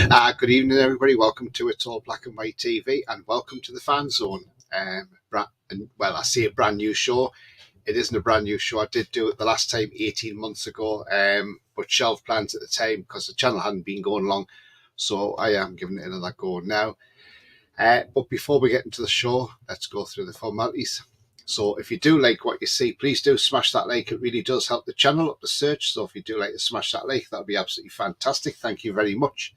Good evening, everybody. Welcome to It's All Black and White TV, and welcome to the Fanzone. Well, I say a brand new show. It isn't a brand new show. I did do it the last time 18 months ago, but shelf plans at the time because the channel hadn't been going long. So I am giving it another go now. But before we get into the show, let's go through the formalities. So if you do like what you see, please do smash that like. It really does help the channel up the search. So if you do like to smash that like, that would be absolutely fantastic. Thank you very much.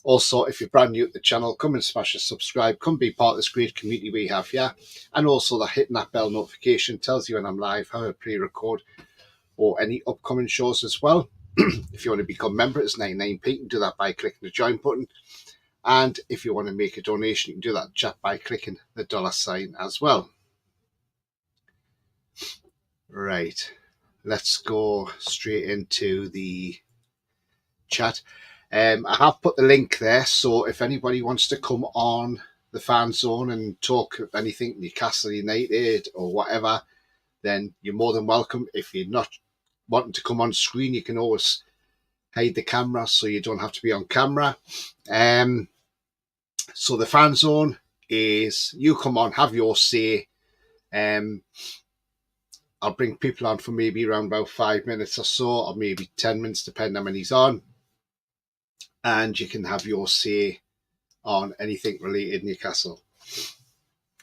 Also, if you're brand new at the channel, come and smash a subscribe. Come be part of this great community we have here. And also that hitting that bell notification tells you when I'm live, how I pre-record, or any upcoming shows as well. If you want to become a member, it's 99p. You can do that by clicking the join button. And if you want to make a donation, you can do that chat by clicking the $ as well. Right, let's go straight into the chat. I have put the link there, so if anybody wants to come on the Fanzone and talk anything Newcastle United or whatever, then you're more than welcome. If you're not wanting to come on screen, you can always hide the camera so you don't have to be on camera. So the Fanzone is you come on, have your say. I'll bring people on for maybe around about 5 minutes or so, or maybe 10 minutes, depending on how many's on. And you can have your say on anything related Newcastle.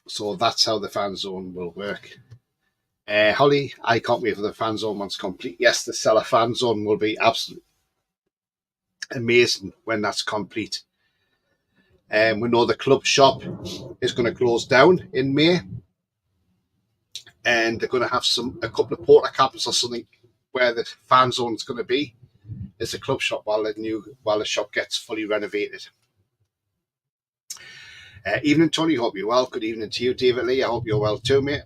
So that's how the Fanzone will work. Holly, I can't wait for the Fanzone once complete. Yes, the Seller Fanzone will be absolutely amazing when that's complete. We know the club shop is going to close down in May, and they're going to have a couple of porta cabins or something where the Fanzone is going to be. Is the club shop while the shop gets fully renovated. Evening, Tony. Hope you're well. Good evening to you, David Lee. I hope you're well too, mate.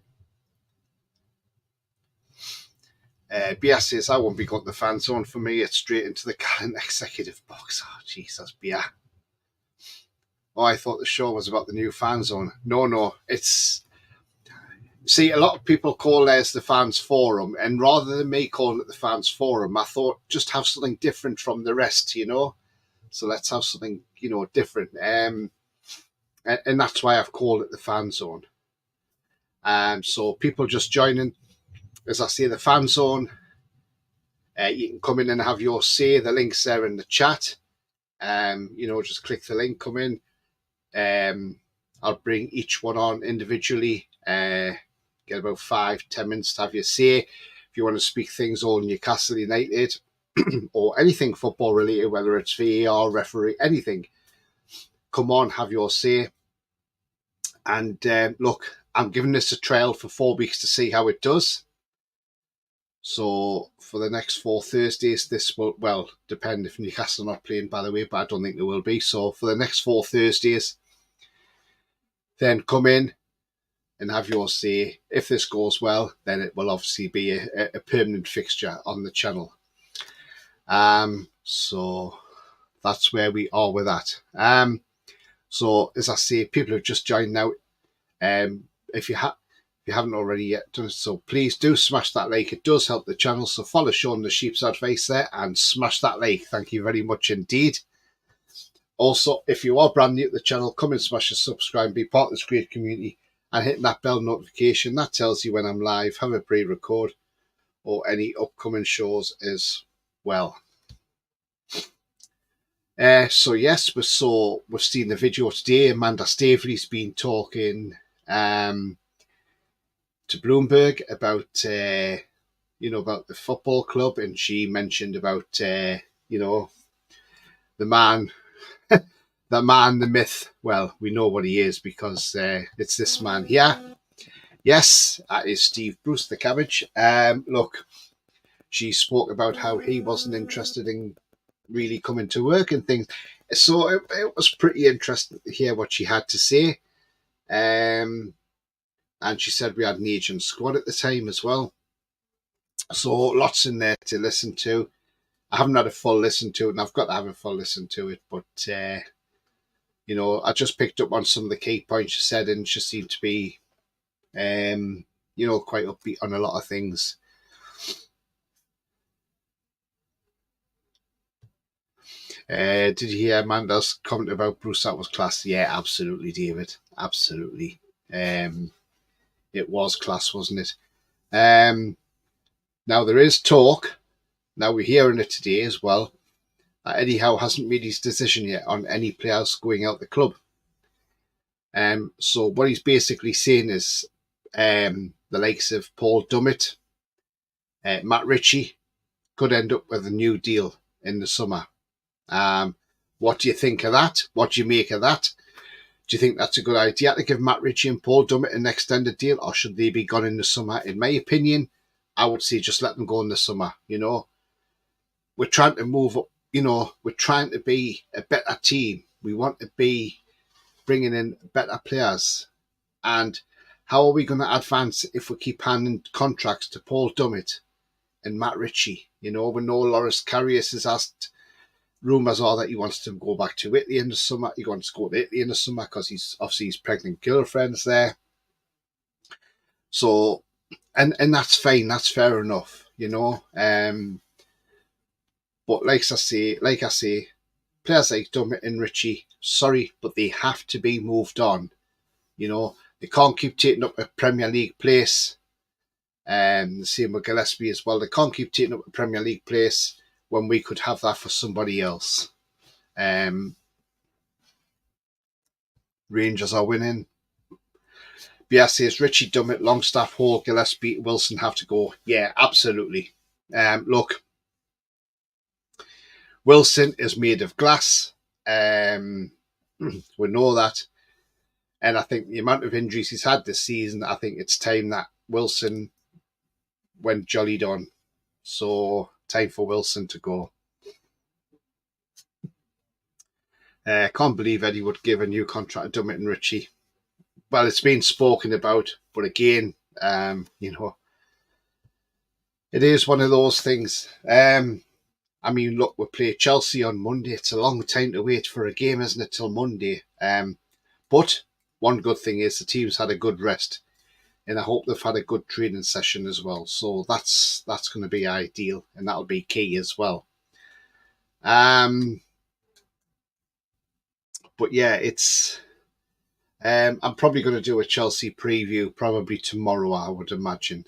Bia says, I won't be going to the Fanzone. For me, it's straight into the current executive box. Oh, Jesus, Bia. Oh, I thought the show was about the new Fanzone. No, it's... See, a lot of people call theirs the Fans Forum, and rather than me calling it the Fans Forum, I thought just have something different from the rest, you know? So let's have something, different. And that's why I've called it the Fanzone. So people just joining, as I say, the Fanzone. You can come in and have your say. The link's there in the chat. Just click the link, come in. I'll bring each one on individually. Get about 5-10 minutes to have your say. If you want to speak things on Newcastle United or anything football related, whether it's VAR, referee, anything, come on, have your say. And look, I'm giving this a trial for 4 weeks to see how it does. So for the next 4 Thursdays, this will, well, depend if Newcastle are not playing, by the way, but I don't think they will be. So for the next 4 Thursdays, then come in and have your say. If this goes well, then it will obviously be a permanent fixture on the channel. So that's where we are with that. So as I say, people have just joined now. If you haven't already yet done so, please do smash that like. It does help the channel. So follow Sean the Sheep's advice there and smash that like. Thank you very much indeed. Also, if you are brand new to the channel, come and smash the subscribe and be part of this great community. And hitting that bell notification, that tells you when I'm live, have a pre-record, or any upcoming shows as well. So yes, we've seen the video today. Amanda Staveley's been talking to Bloomberg about about the football club, and she mentioned about the man. The man, the myth. Well, we know what he is because it's this man here. Yes, that is Steve Bruce, the cabbage. Look, she spoke about how he wasn't interested in really coming to work and things. So it was pretty interesting to hear what she had to say. And she said we had an agent squad at the time as well. So lots in there to listen to. I haven't had a full listen to it, and I've got to have a full listen to it, but I just picked up on some of the key points she said, and she seemed to be, quite upbeat on a lot of things. Did you hear Amanda's comment about Bruce? That was class. Yeah, absolutely, David. Absolutely. It was class, wasn't it? Now there is talk. Now we're hearing it today as well. Eddie Howe hasn't made his decision yet on any players going out the club. So what he's basically saying is the likes of Paul Dummett, Matt Ritchie could end up with a new deal in the summer. What do you think of that? What do you make of that? Do you think that's a good idea to give Matt Ritchie and Paul Dummett an extended deal, or should they be gone in the summer? In my opinion, I would say just let them go in the summer. We're trying to move up. We're trying to be a better team. We want to be bringing in better players. And how are we going to advance if we keep handing contracts to Paul Dummett and Matt Ritchie? We know Loris Karius has asked. Rumours are that he wants to go back to Italy in the summer. He wants to go to Italy in the summer because he's obviously his pregnant girlfriend's there. So, and that's fine. That's fair enough, But like I say, players like Dummett and Ritchie, sorry, but they have to be moved on. They can't keep taking up a Premier League place. The same with Gillespie as well. They can't keep taking up a Premier League place when we could have that for somebody else. Rangers are winning. BS says Richie Dummett, Longstaff, Hall, Gillespie, Wilson have to go. Yeah, absolutely. Look, Wilson is made of glass. We know that. And I think the amount of injuries he's had this season, I think it's time that Wilson went jollied on. So, time for Wilson to go. Can't believe Eddie would give a new contract to Dummett and Ritchie. Well, it's been spoken about, but again, it is one of those things. Look, we play Chelsea on Monday. It's a long time to wait for a game, isn't it, till Monday? But one good thing is the team's had a good rest, and I hope they've had a good training session as well. So that's going to be ideal, and that'll be key as well. But yeah, it's. I'm probably going to do a Chelsea preview probably tomorrow, I would imagine.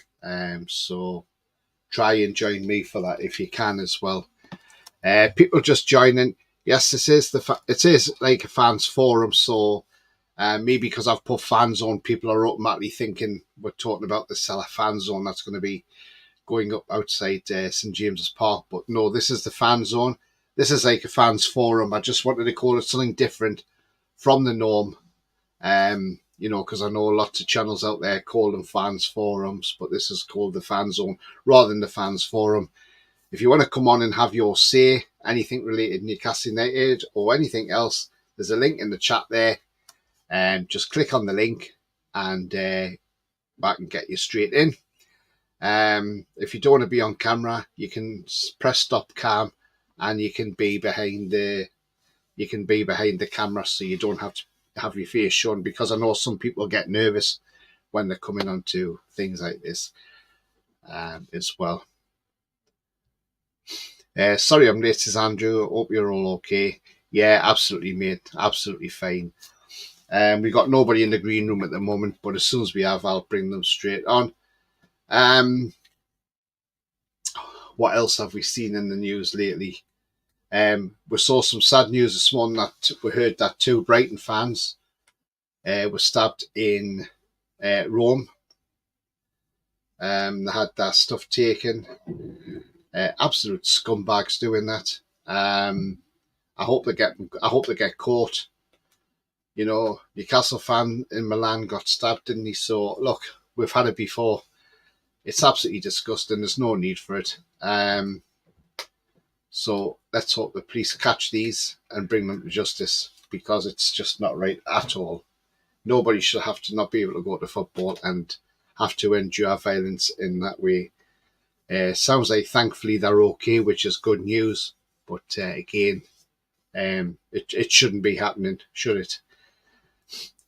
So try and join me for that if you can as well. People just joining. Yes, it is like a fans forum. So maybe because I've put Fanzone, people are automatically thinking we're talking about the Cellar Fanzone that's going to be going up outside St James's Park. But no, this is the Fanzone. This is like a fans forum. I just wanted to call it something different from the norm. Because I know lots of channels out there call them fans forums, but this is called the Fan Zone rather than the fans forum. If you want to come on and have your say, anything related to Newcastle United or anything else, there's a link in the chat there. Just click on the link and I can get you straight in. If you don't want to be on camera, you can press stop cam and you can be behind the camera, so you don't have to have your face shown, because I know some people get nervous when they're coming onto things like this as well. Sorry I'm late, says Andrew. Hope you're all okay. Yeah, absolutely, mate. Absolutely fine. We've got nobody in the green room at the moment, but as soon as we have, I'll bring them straight on. What else have we seen in the news lately? We saw some sad news this morning that we heard that 2 Brighton fans were stabbed in Rome. They had their stuff taken. Absolute scumbags doing that. I hope they get caught. Newcastle fan in Milan got stabbed, didn't he? So look, we've had it before. It's absolutely disgusting. There's no need for it. So let's hope the police catch these and bring them to justice, because it's just not right at all. Nobody should have to not be able to go to football and have to endure violence in that way. Sounds like thankfully they're okay, which is good news. But again, it shouldn't be happening, should it?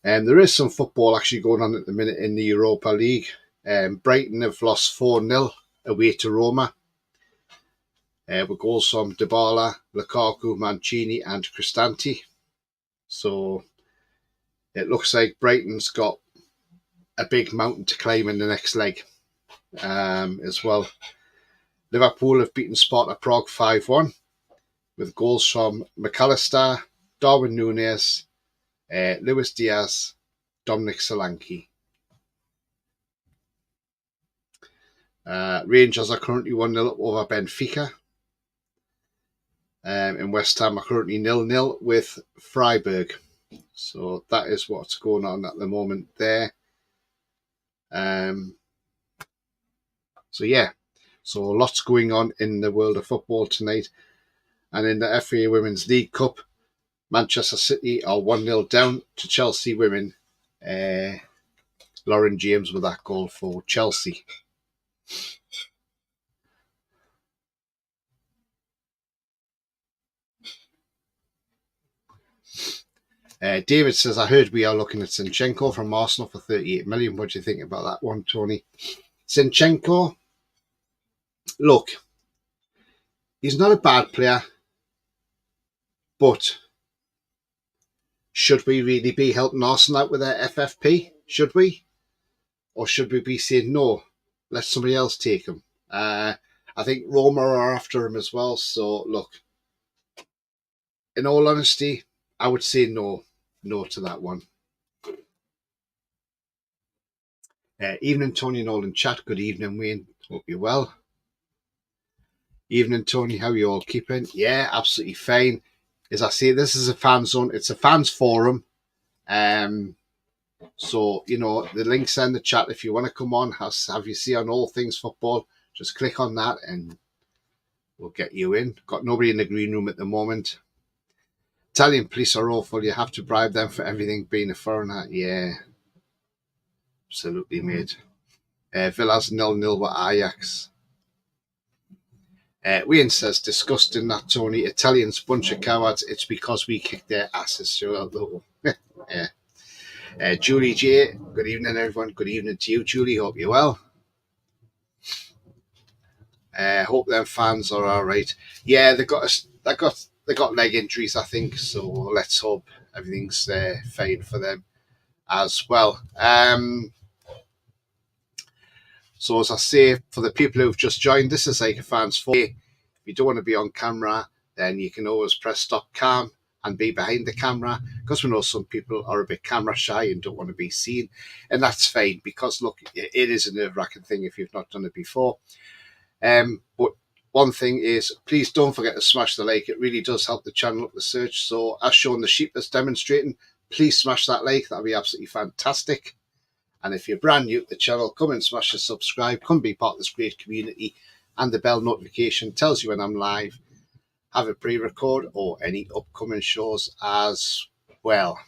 There is some football actually going on at the minute in the Europa League. Brighton have lost 4-0 away to Roma. with goals from Dybala, Lukaku, Mancini and Cristante. So it looks like Brighton's got a big mountain to climb in the next leg as well. Liverpool have beaten Sparta Prague 5-1 with goals from McAllister, Darwin Núñez, Luis Diaz, Dominic Solanke. Rangers are currently 1-0 over Benfica. And West Ham are currently 0-0 with Freiburg. So that is what's going on at the moment there. So lots going on in the world of football tonight. And in the FA Women's League Cup, Manchester City are 1-0 down to Chelsea women. Lauren James with that goal for Chelsea. David says, I heard we are looking at Zinchenko from Arsenal for 38 million. What do you think about that one, Tony? Zinchenko, look, he's not a bad player, but should we really be helping Arsenal out with their FFP? Should we? Or should we be saying, no, let somebody else take him? I think Roma are after him as well. So, look, in all honesty, I would say no to that one. Evening, Tony and all in chat. Good evening, Wayne. Hope you're well. Evening, Tony. How are you all keeping? Yeah, absolutely fine. As I say, this is a fan zone. It's a fans forum. So, the link's in the chat. If you want to come on, have you see on all things football, just click on that and we'll get you in. Got nobody in the green room at the moment. Italian police are awful. You have to bribe them for everything being a foreigner. Yeah, absolutely, mate. Villa's 0-0 with Ajax. Wayne says, disgusting that, Tony. Italians, bunch of cowards. It's because we kicked their asses throughout the whole. Yeah. Julie J, good evening, everyone. Good evening to you, Julie. Hope you're well. Hope them fans are all right. Yeah, they got leg injuries, I think. So let's hope everything's fine for them as well. So as I say, for the people who've just joined, this is like a fans forum. If you don't want to be on camera, then you can always press stop cam and be behind the camera, because we know some people are a bit camera shy and don't want to be seen, and that's fine, because look, it is a nerve-wracking thing if you've not done it before. But one thing is, please don't forget to smash the like. It really does help the channel up the search. So as shown, the sheep that's demonstrating, please smash that like. That'll be absolutely fantastic. And if you're brand new to the channel, come and smash the subscribe. Come be part of this great community. And the bell notification tells you when I'm live, have a pre-record or any upcoming shows as well.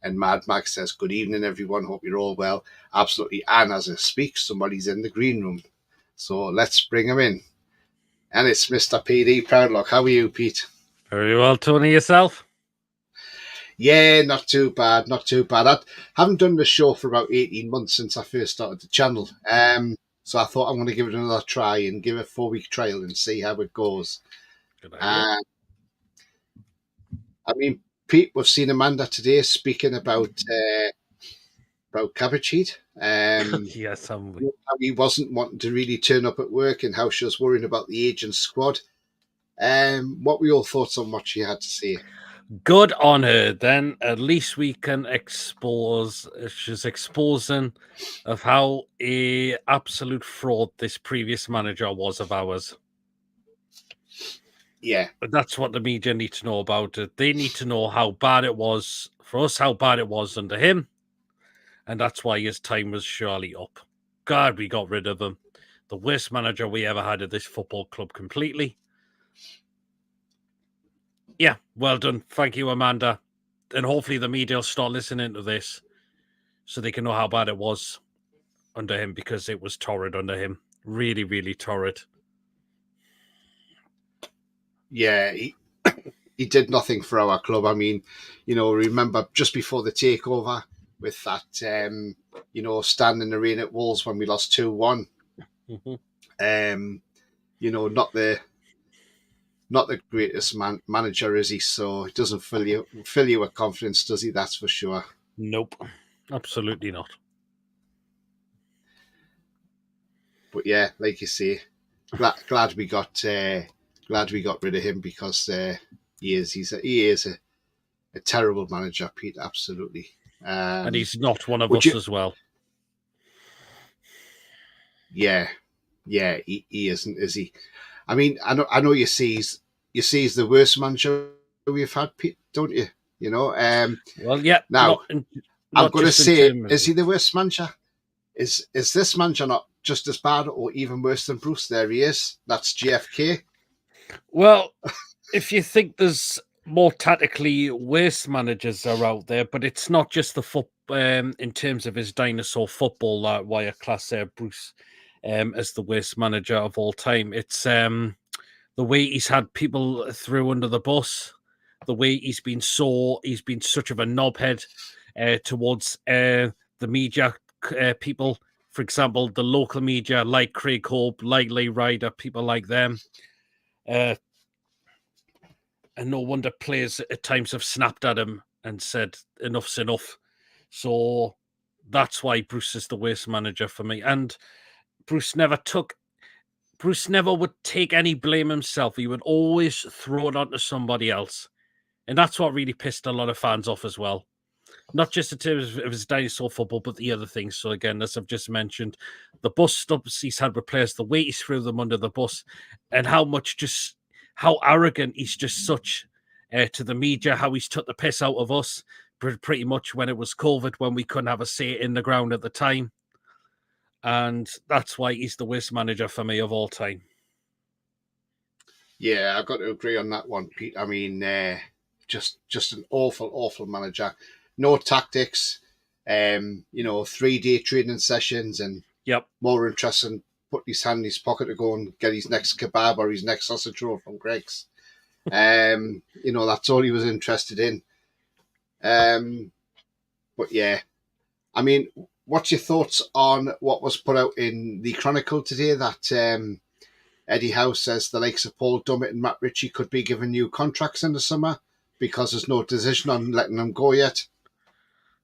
And Mad Max says, good evening, everyone. Hope you're all well. Absolutely. And as I speak, somebody's in the green room. So let's bring him in. And it's Mr. PD Proudlock. How are you, Pete? Very well, Tony. Yourself? Yeah, not too bad. Not too bad. I haven't done the show for about 18 months since I first started the channel. So I thought I'm going to give it another try and give it a 4-week trial and see how it goes. Good idea. I mean, Pete, we've seen Amanda today speaking about cabbage heat. Yes, how he wasn't wanting to really turn up at work and how she was worrying about the aging squad. What were your thoughts on what she had to say? Good on her. Then at least we can expose. She's exposing of how a absolute fraud this previous manager was of ours. Yeah, but that's what the media need to know about it. They need to know how bad it was for us, how bad it was under him, and that's why his time was surely up. God, we got rid of him. The worst manager we ever had at this football club completely. Yeah, well done. Thank you, Amanda. And hopefully the media will start listening to this so they can know how bad it was under him, because it was torrid under him. Really, really torrid. Yeah, he did nothing for our club. I mean, remember just before the takeover with that, stand in the rain at Wolves when we lost 2-1. Mm-hmm. not the greatest manager, is he? So it doesn't fill you with confidence, does he? That's for sure. Nope, absolutely not. But yeah, like you say, glad we got rid of him, because he is a terrible manager, Pete. Absolutely. And he's not one of would us you? as well. Yeah, he isn't, is he? I mean, I know you see he's the worst manager we've had, Pete, don't you? Well, yeah, Now I'm not going to just in say, terms is of. he the worst manager? Is this manager not just as bad or even worse than Bruce? There he is. That's JFK. Well, if you think there's more tactically worse managers are out there, but it's not just the foot in terms of his dinosaur football that why I class Bruce as the worst manager of all time. It's the way he's had people through under the bus, the way he's been such of a knobhead towards the media people. For example, the local media like Craig Hope, like Lee Ryder, people like them. Uh, and no wonder players at times have snapped at him and said, enough's enough. So that's why Bruce is the worst manager for me. And Bruce never would take any blame himself. He would always throw it onto somebody else. And that's what really pissed a lot of fans off as well. Not just in terms of his dinosaur football, but the other things. So again, as I've just mentioned, the bus stops he's had with players, the way he's threw them under the bus, and how arrogant he's just such to the media, how he's took the piss out of us pretty much when it was COVID, when we couldn't have a say in the ground at the time. And that's why he's the worst manager for me of all time. Yeah, I've got to agree on that one, Pete. I mean, just an awful manager. No tactics. 3-day training sessions, and Yep. more interesting putting his hand in his pocket to go and get his next kebab or his next sausage roll from Greg's. That's all he was interested in. But yeah, I mean, what's your thoughts on what was put out in the Chronicle today, that Eddie Howe says the likes of Paul Dummett and Matt Ritchie could be given new contracts in the summer because there's no decision on letting them go yet?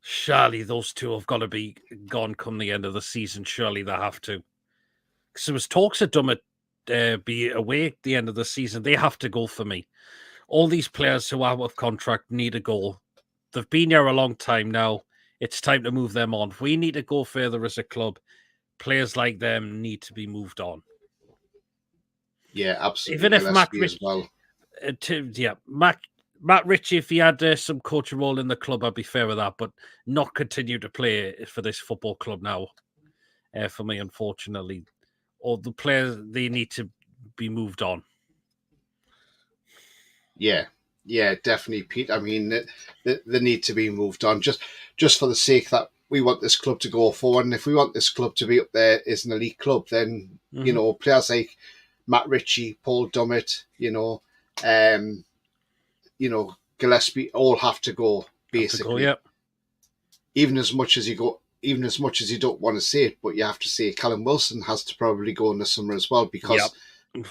Surely those two have got to be gone come the end of the season. Surely they have to. Because there was talks of Dummett be away at the end of the season. They have to go for me. All these players who are out of contract need a goal. They've been here a long time now. It's time to move them on. If we need to go further as a club, players like them need to be moved on. Yeah, absolutely. Even if Matt Gillespie as well. Matt Ritchie, if he had some coaching role in the club, I'd be fair with that, but not continue to play for this football club now. For me, unfortunately, or the players, they need to be moved on. Yeah, definitely, Pete. I mean, they need to be moved on just for the sake that we want this club to go forward. And if we want this club to be up there as an elite club, then players like Matt Ritchie, Paul Dummett, Gillespie all have to go, basically. Even as much as you don't want to say it, but you have to say Callum Wilson has to probably go in the summer as well, because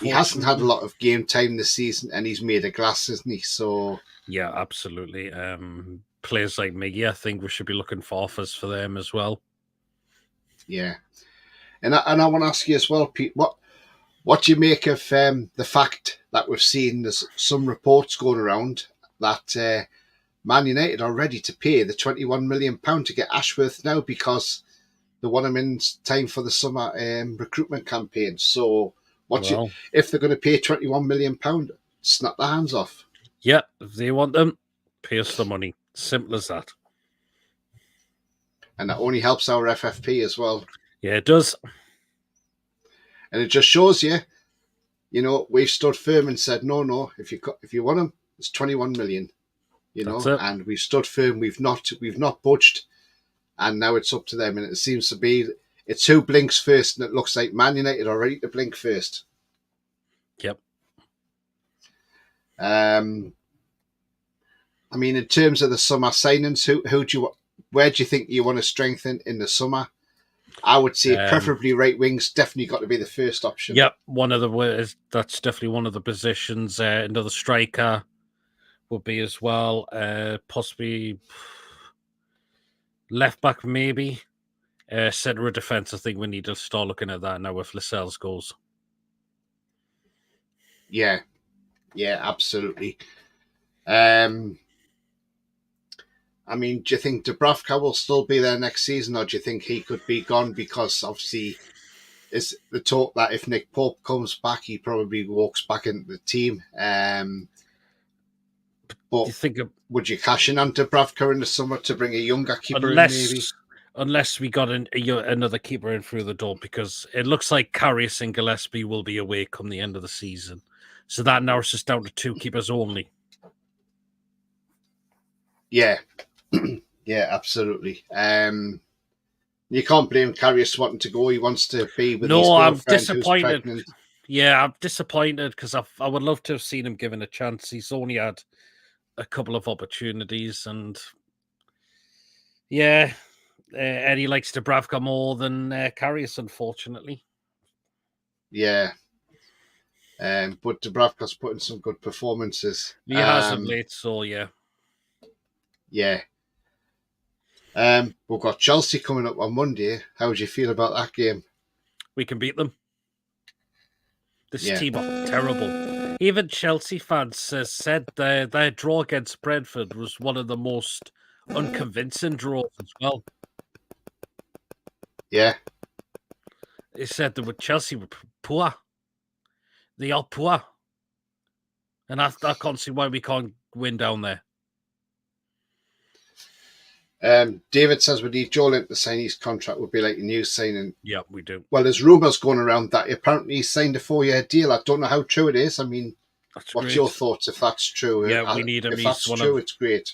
he hasn't had a lot of game time this season, and he's made of glass, isn't he? So yeah, absolutely. Players like Miggy, I think we should be looking for offers for them as well. Yeah, and I want to ask you as well, Pete, what do you make of the fact that we've seen there's some reports going around that Man United are ready to pay the £21 million to get Ashworth now, because they want him in time for the summer recruitment campaign. So if they're going to pay £21 million, snap their hands off. Yeah, if they want them, pay us the money. Simple as that. And that only helps our FFP as well. Yeah, it does. And it just shows you, we've stood firm and said, no, if you want them, it's 21 million, and we've stood firm. We've not budged, and now it's up to them. And it seems to be, it's who blinks first, and it looks like Man United are ready to blink first. Yep. I mean, in terms of the summer signings, where do you think you want to strengthen in the summer? I would say preferably right wing's definitely got to be the first option. Yep, that's definitely one of the positions. Another striker would be as well. Possibly left back, maybe. Centre of defence, I think we need to start looking at that now with Lascelles goals. Yeah, absolutely. I mean, do you think Dubravka will still be there next season, or do you think he could be gone? Because obviously, it's the talk that if Nick Pope comes back, he probably walks back into the team. But you think would you cash in on Dubravka in the summer to bring a younger keeper in, maybe? Unless we got another keeper in through the door, because it looks like Karius and Gillespie will be away come the end of the season. So that narrows us down to 2 keepers only. Yeah. Yeah, absolutely. You can't blame Karius wanting to go. He wants to be with his girlfriend who's pregnant. Yeah, I'm disappointed because I would love to have seen him given a chance. He's only had a couple of opportunities, and yeah, Eddie likes Dubravka more than Karius, unfortunately. Yeah. But Dubravka's put in some good performances. He has of late, so yeah. Yeah. We've got Chelsea coming up on Monday. How do you feel about that game? We can beat them. This team are terrible. Even Chelsea fans said their draw against Brentford was one of the most unconvincing draws as well. Yeah. They said that Chelsea were poor. They are poor. And I can't see why we can't win down there. David says we need Joel to sign his contract would be like a new signing. Yeah, we do. Well, there's rumours going around that apparently he signed a 4-year deal. I don't know how true it is. I mean, what's your thoughts if that's true? Yeah, we need him. If that's true, it's great.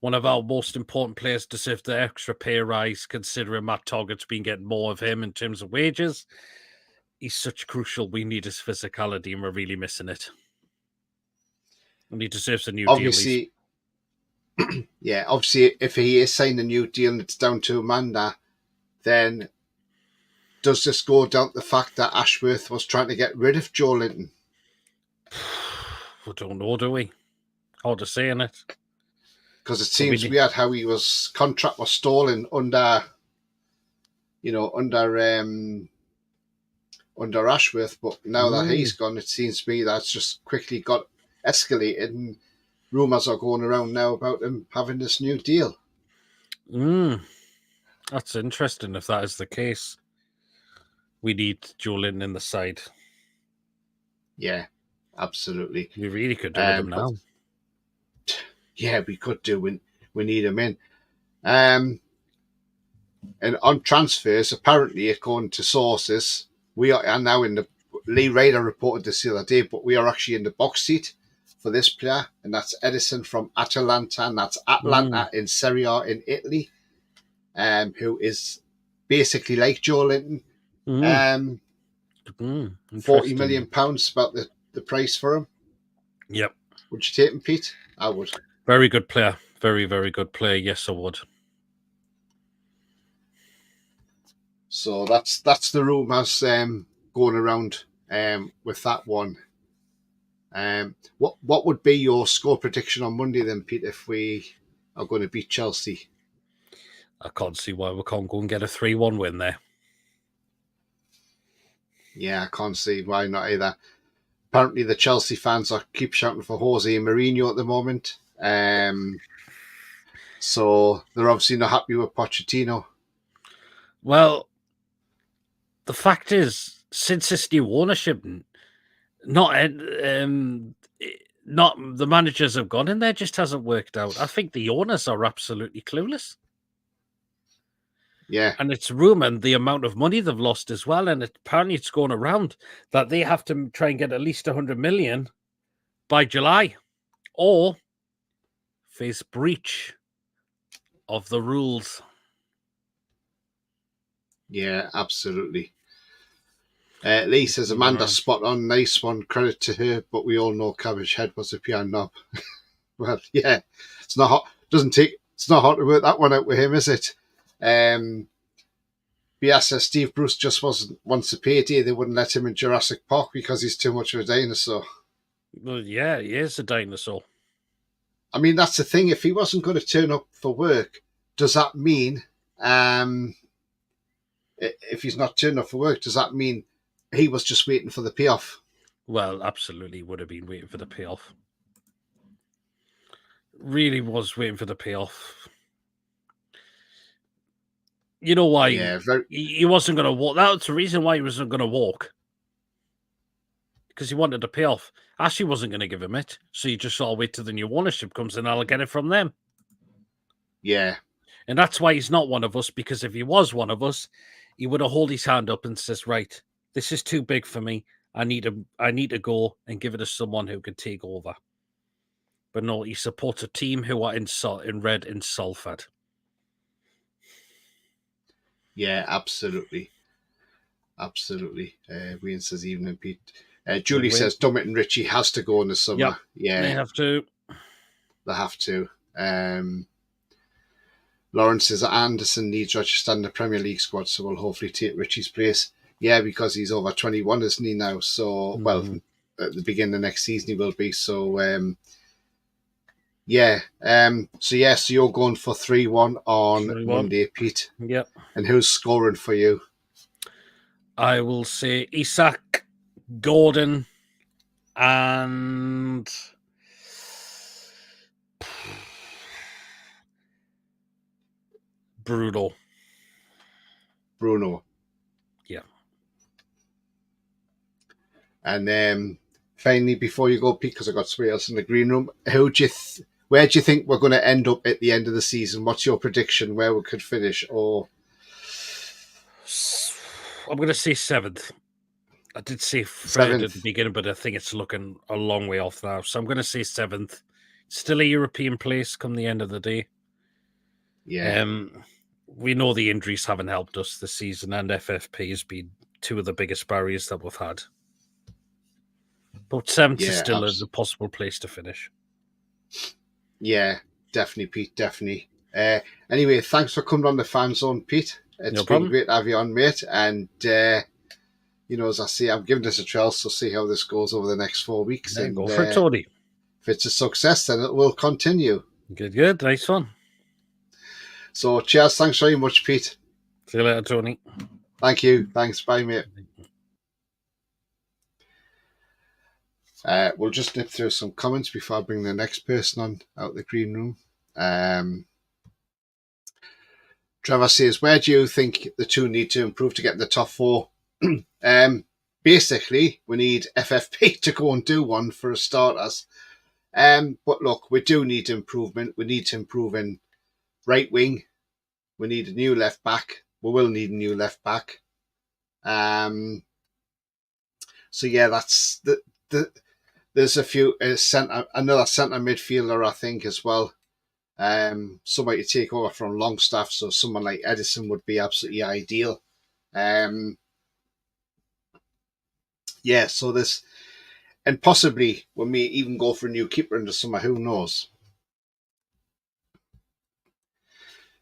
One of our most important players deserves the extra pay rise, considering Matt Toggart's been getting more of him in terms of wages. He's such crucial. We need his physicality, and we're really missing it. And he deserves a new deal. Yeah, obviously, if he is signing a new deal and it's down to Amanda, then does this go down to the fact that Ashworth was trying to get rid of Joe Linton? We don't know, do we? Hard to say, innit? Because it seems weird how his contract was stolen under Ashworth, but now that he's gone, it seems to me that's just quickly got escalated, and rumours are going around now about him having this new deal. That's interesting if that is the case. We need Joe Linton in the side. Yeah, absolutely. We really could do with him now. Yeah, we could do. We need him in. And on transfers, apparently, according to sources, we are now in the... Lee Ryder reported this the other day, but we are actually in the box seat for this player, and that's Edison from Atalanta, and that's Atlanta in Serie A in Italy, who is basically like Joe Linton. £40 million, about the price for him. Yep. Would you take him, Pete? I would. Very good player. Very, very good player. Yes, I would. So that's the rumours going around with that one. What would be your score prediction on Monday then, Pete, if we are going to beat Chelsea? I can't see why we can't go and get a 3-1 win there. Yeah, I can't see why not either. Apparently the Chelsea fans keep shouting for Jose Mourinho at the moment. So they're obviously not happy with Pochettino. Well, the fact is, since this new ownership, not the managers have gone in there, just hasn't worked out. I think the owners are absolutely clueless. Yeah. And it's rumoured the amount of money they've lost as well. And apparently it's going around that they have to try and get at least 100 million by July, or face breach of the rules. Yeah, absolutely. Lee says Amanda spot on, nice one, credit to her, but we all know Cabbage Head was a piano knob. Well, yeah, it's not hot. It's not hard to work that one out with him, is it? BS says Steve Bruce just wants a payday. They wouldn't let him in Jurassic Park because he's too much of a dinosaur. Well, yeah, he is a dinosaur. I mean, that's the thing. If he wasn't going to turn up for work, does that mean, if he's not turning up for work, does that mean he was just waiting for the payoff? Well, absolutely would have been waiting for the payoff. Really was waiting for the payoff. You know why? Yeah, he wasn't going to walk. That's the reason why he wasn't going to walk. Because he wanted a payoff. Ashley wasn't going to give him it. So you just sort of wait till the new ownership comes in and I'll get it from them. Yeah. And that's why he's not one of us, because if he was one of us, he would have held his hand up and says, right, this is too big for me. I need to go and give it to someone who can take over. But no, he supports a team who are in red in Salford. Yeah, absolutely. Absolutely. Wayne says evening, Pete. Julie says Dummett and Richie has to go in the summer. Yep, yeah, they have to. They have to. Lawrence says Anderson needs Rochester in the Premier League squad, so we'll hopefully take Richie's place. Yeah, because he's over 21, isn't he now? So, well, at the beginning of next season he will be. So, yeah. So you're going for 3-1 on 3-1. Monday, Pete. Yep. And who's scoring for you? I will say Isak, Gordon, and Bruno. Yeah. And finally, before you go, Pete, because I got somebody else in the green room, where do you think we're going to end up at the end of the season? What's your prediction where we could finish? Or I'm going to say 7th. I did say Fred at the beginning, but I think it's looking a long way off now. So I'm going to say 7th. Still a European place come the end of the day. Yeah. We know the injuries haven't helped us this season, and FFP has been two of the biggest barriers that we've had. But 7th is still a possible place to finish. Yeah, definitely, Pete, definitely. Anyway, thanks for coming on the Fanzone, Pete. It's been great to have you on, mate. And, as I say, I'm giving this a trial, so see how this goes over the next 4 weeks. Yeah, and go for it, Tony. If it's a success, then it will continue. Good. Nice one. So, cheers. Thanks very much, Pete. See you later, Tony. Thank you. Thanks. Bye, mate. We'll just nip through some comments before I bring the next person on out the green room. Trevor says, where do you think the two need to improve to get in the top 4? Basically, we need FFP to go and do one for starters. But look, we do need improvement. We need to improve in right wing. We need a new left back. We will need a new left back. So yeah, that's there's a few another centre midfielder, I think, as well. Somebody to take over from Longstaff, so someone like Edison would be absolutely ideal. So this, and possibly we may even go for a new keeper in the summer. Who knows?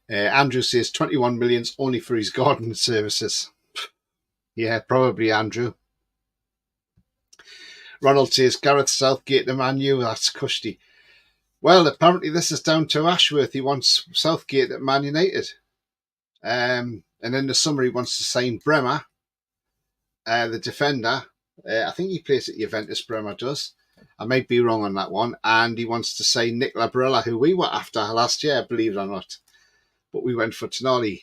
Andrew says 21 million's only for his garden services. Yeah, probably, Andrew. Ronald says Gareth Southgate to Man U. That's cushy. Well, apparently this is down to Ashworth. He wants Southgate at Man United. And in the summer he wants to sign Bremer, the defender. I think he plays at Juventus, Bremer does. I might be wrong on that one. And he wants to sign Nicola Barella, who we were after last year, believe it or not. But we went for Tonali.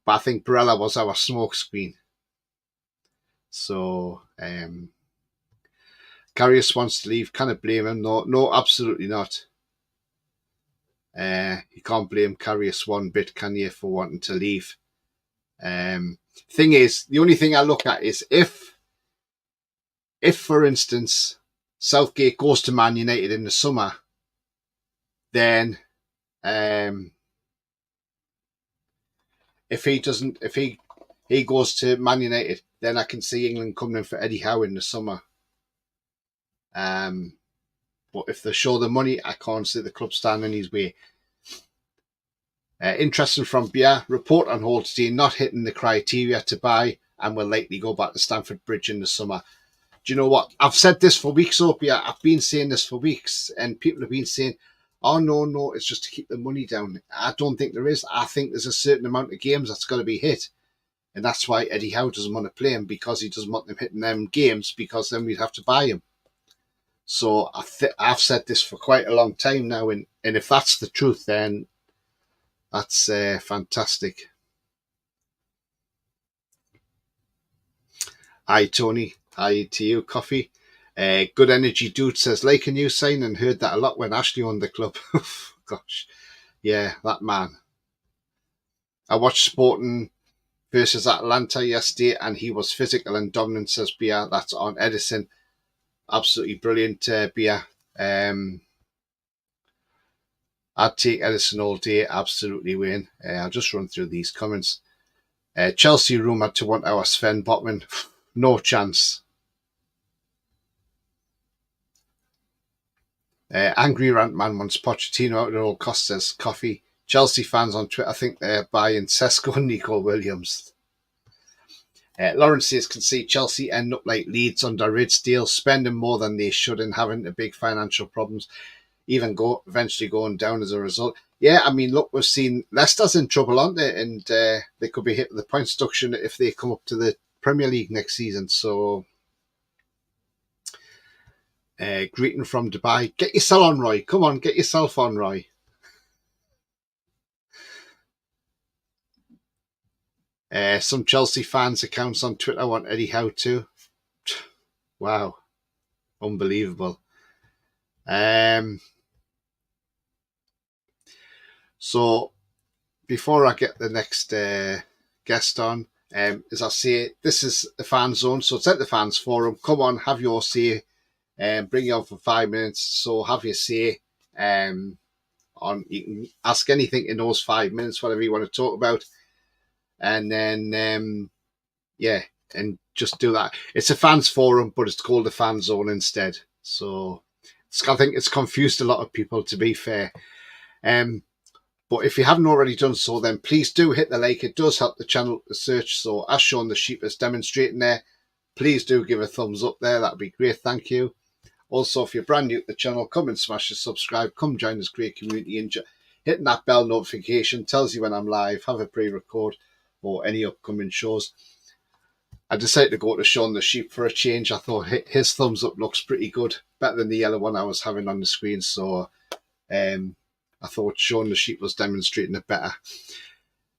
But I think Barella was our smokescreen. So, Karius wants to leave. Can I blame him? No, absolutely not. You can't blame Karius one bit, can you, for wanting to leave? Thing is, the only thing I look at is if for instance, Southgate goes to Man United in the summer, then if he goes to Man United, then I can see England coming in for Eddie Howe in the summer. But if they show the money, I can't see the club standing in his way. Interesting from Beer. Report on hold today, not hitting the criteria to buy and will likely go back to Stamford Bridge in the summer. Do you know what? I've said this for weeks, Opia. I've been saying this for weeks, and people have been saying, oh, no, it's just to keep the money down. I don't think there is. I think there's a certain amount of games that's got to be hit. And that's why Eddie Howe doesn't want to play him, because he doesn't want them hitting them games, because then we'd have to buy him. So I've said this for quite a long time now, and if that's the truth, then that's fantastic. Hi, Tony. Hi to you, Coffee. Good Energy Dude says, like a new sign, and heard that a lot when Ashley owned the club. Gosh. Yeah, that man. I watched Sporting versus Atlanta yesterday, and he was physical and dominant, says Bia. That's on Edison. Absolutely brilliant, Bia. I'd take Edison all day. Absolutely win. I'll just run through these comments. Chelsea rumoured to want our Sven Botman. No chance. Angry Rant Man wants Pochettino out at all costs, says Coffee. Chelsea fans on Twitter think they're buying Sesko and Nico Williams. Lawrence says, can see Chelsea end up like Leeds under Ridsdale, spending more than they should and having the big financial problems, even eventually going down as a result. Yeah, I mean, look, we've seen Leicester's in trouble, aren't they? And they could be hit with the points deduction if they come up to the Premier League next season. So, greeting from Dubai. Get yourself on, Roy. Come on, get yourself on, Roy. Some Chelsea fans accounts on Twitter want Eddie Howe too. Wow. Unbelievable. So, before I get the next guest on, as I say, this is the fan zone, so it's at the fans forum. Come on, have your say. Bring you on for 5 minutes. So have your say. On you can ask anything in those 5 minutes, whatever you want to talk about, and then and just do that. It's a fans forum, but it's called the fan zone instead. So I think it's confused a lot of people, to be fair. But if you haven't already done so, then please do hit the like. It does help the channel to search. So as Sean the Sheep is demonstrating there, please do give a thumbs up there. That'd be great. Thank you. Also, if you're brand new to the channel, come and smash the subscribe. Come join this great community, and hitting that bell notification tells you when I'm live, have a pre-record, or any upcoming shows. I decided to go to Sean the Sheep for a change. I thought his thumbs up looks pretty good, better than the yellow one I was having on the screen. So I thought Sean the Sheep was demonstrating it better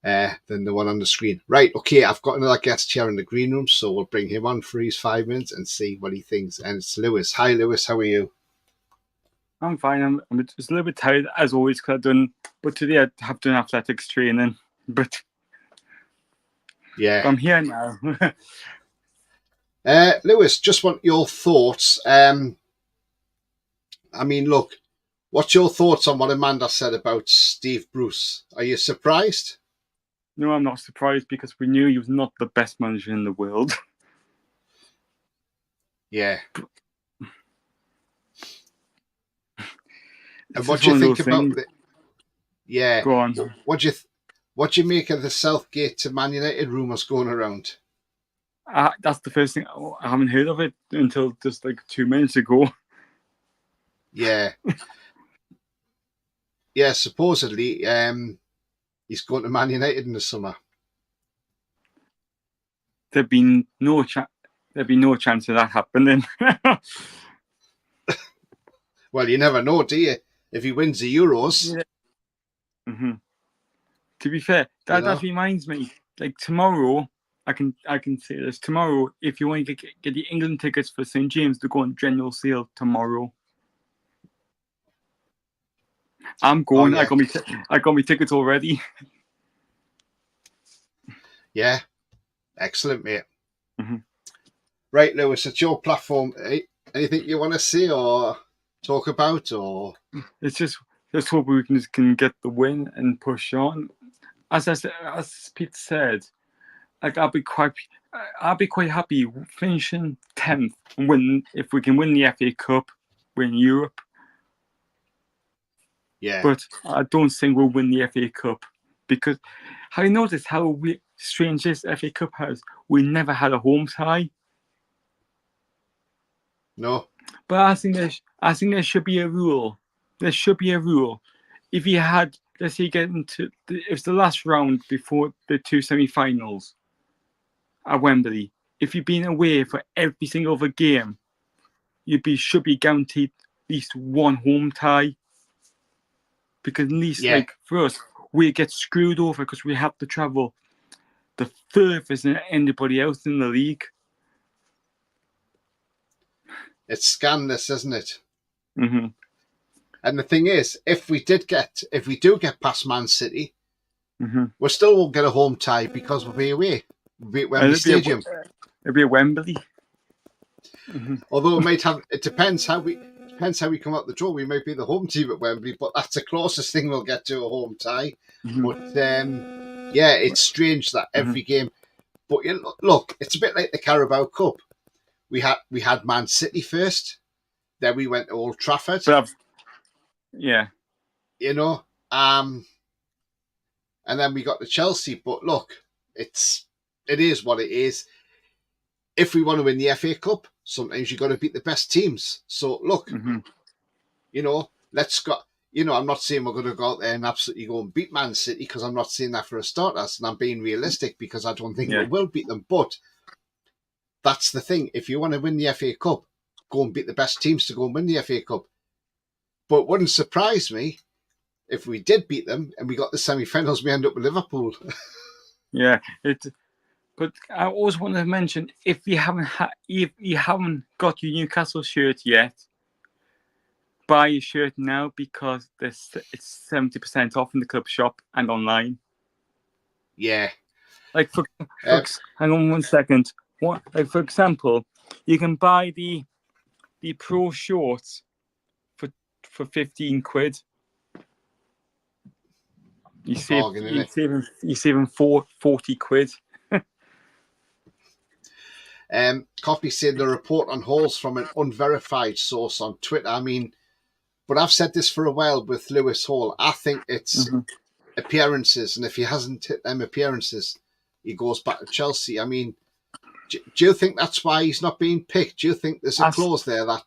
than the one on the screen. Right, okay, I've got another guest here in the green room, so we'll bring him on for his 5 minutes and see what he thinks. And it's Lewis. Hi, Lewis, how are you? I'm fine. I'm just a little bit tired, as always, but today I have done athletics training, but I'm here now. Lewis, just want your thoughts. I mean, look, what's your thoughts on what Amanda said about Steve Bruce? Are you surprised? No, I'm not surprised, because we knew he was not the best manager in the world. Yeah. And what do you think about it? Yeah. Go on. What do you make of the Southgate to Man United rumours going around? That's the first thing. I haven't heard of it until just like 2 minutes ago. Yeah. Yeah, supposedly he's going to Man United in the summer. There'd be no chance of that happening. Well, you never know, do you? If he wins the Euros. Yeah. Mm-hmm. To be fair, that reminds me. Like tomorrow, I can say this. Tomorrow, if you want to get the England tickets for St. James, to go on general sale tomorrow. I'm going. Oh, yeah. I got my tickets already. Yeah, excellent, mate. Mm-hmm. Right, Lewis, it's your platform. Anything you want to see or talk about, or it's just hope we can get the win and push on. As Pete said, like I'll be quite happy finishing 10th and win if we can win the FA Cup, win Europe. Yeah. But I don't think we'll win the FA Cup. because have you noticed how strange this FA Cup has? We never had a home tie. No. But I think there should be a rule. There should be a rule. If you had, let's say, it's the last round before the two semi-finals at Wembley. If you've been away for every single other game, should be guaranteed at least one home tie. Because at least, like for us, we get screwed over because we have to travel the furthest than anybody else in the league. It's scandalous, isn't it? Mm-hmm. And the thing is, if we do get past Man City, mm-hmm. we still won't get a home tie because we'll be away. We'll be at Wembley Stadium. It'll be a Wembley. Mm-hmm. Although it depends how we come out the draw. We might be the home team at Wembley, but that's the closest thing we'll get to a home tie. Mm-hmm. But it's strange that every game. But look, it's a bit like the Carabao Cup. We had Man City first, then we went to Old Trafford. Yeah. And then we got to Chelsea. But look, it is what it is. If we want to win the FA Cup, sometimes you got to beat the best teams. So look, let's go. I'm not saying we're going to go out there and absolutely go and beat Man City, because I'm not saying that for a starters, and I'm being realistic because I don't think we will beat them. But that's the thing. If you want to win the FA Cup, go and beat the best teams to go and win the FA Cup. But it wouldn't surprise me if we did beat them and we got the semi-finals, we end up with Liverpool. Yeah, but I always want to mention, if you haven't got your Newcastle shirt yet, buy your shirt now, because it's 70% off in the club shop and online. Yeah. Like hang on 1 second. For example, you can buy the pro shorts for 15 quid. You're saving 40 quid. Coffee said the report on Halls from an unverified source on Twitter. I mean, but I've said this for a while with Lewis Hall. I think it's appearances, and if he hasn't hit them appearances, he goes back to Chelsea. I mean, do you think that's why he's not being picked? Do you think there's a clause there that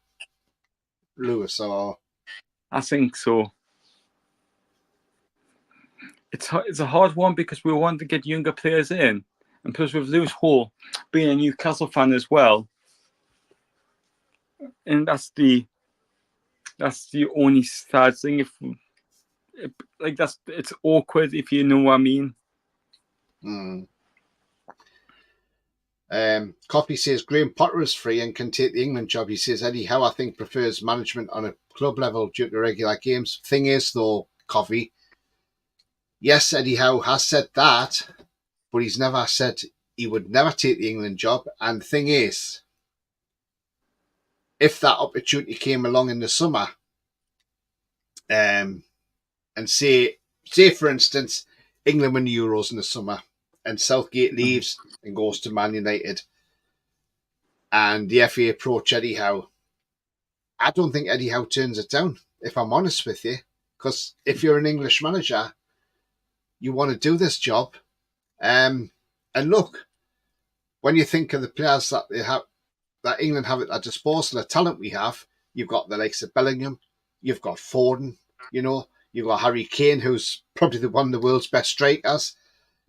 Lewis or? I think so. It's a hard one because we want to get younger players in, and plus with Lewis Hall being a Newcastle fan as well, and that's the only sad thing. It's awkward, if you know what I mean. Coffee says Graham Potter is free and can take the England job. He says Eddie Howe, I think, prefers management on a club level due to regular games. Thing is, though, Coffee, yes, Eddie Howe has said that, but he's never said he would never take the England job. And the thing is, if that opportunity came along in the summer, and say for instance, England win the Euros in the summer, and Southgate leaves and goes to Man United, and the FA approach Eddie Howe, I don't think Eddie Howe turns it down, if I'm honest with you. Because if you're an English manager, you want to do this job. And look, when you think of the players that England have at their disposal, the talent we have, you've got the likes of Bellingham, you've got Foden, you've got Harry Kane, who's probably one of the world's best strikers.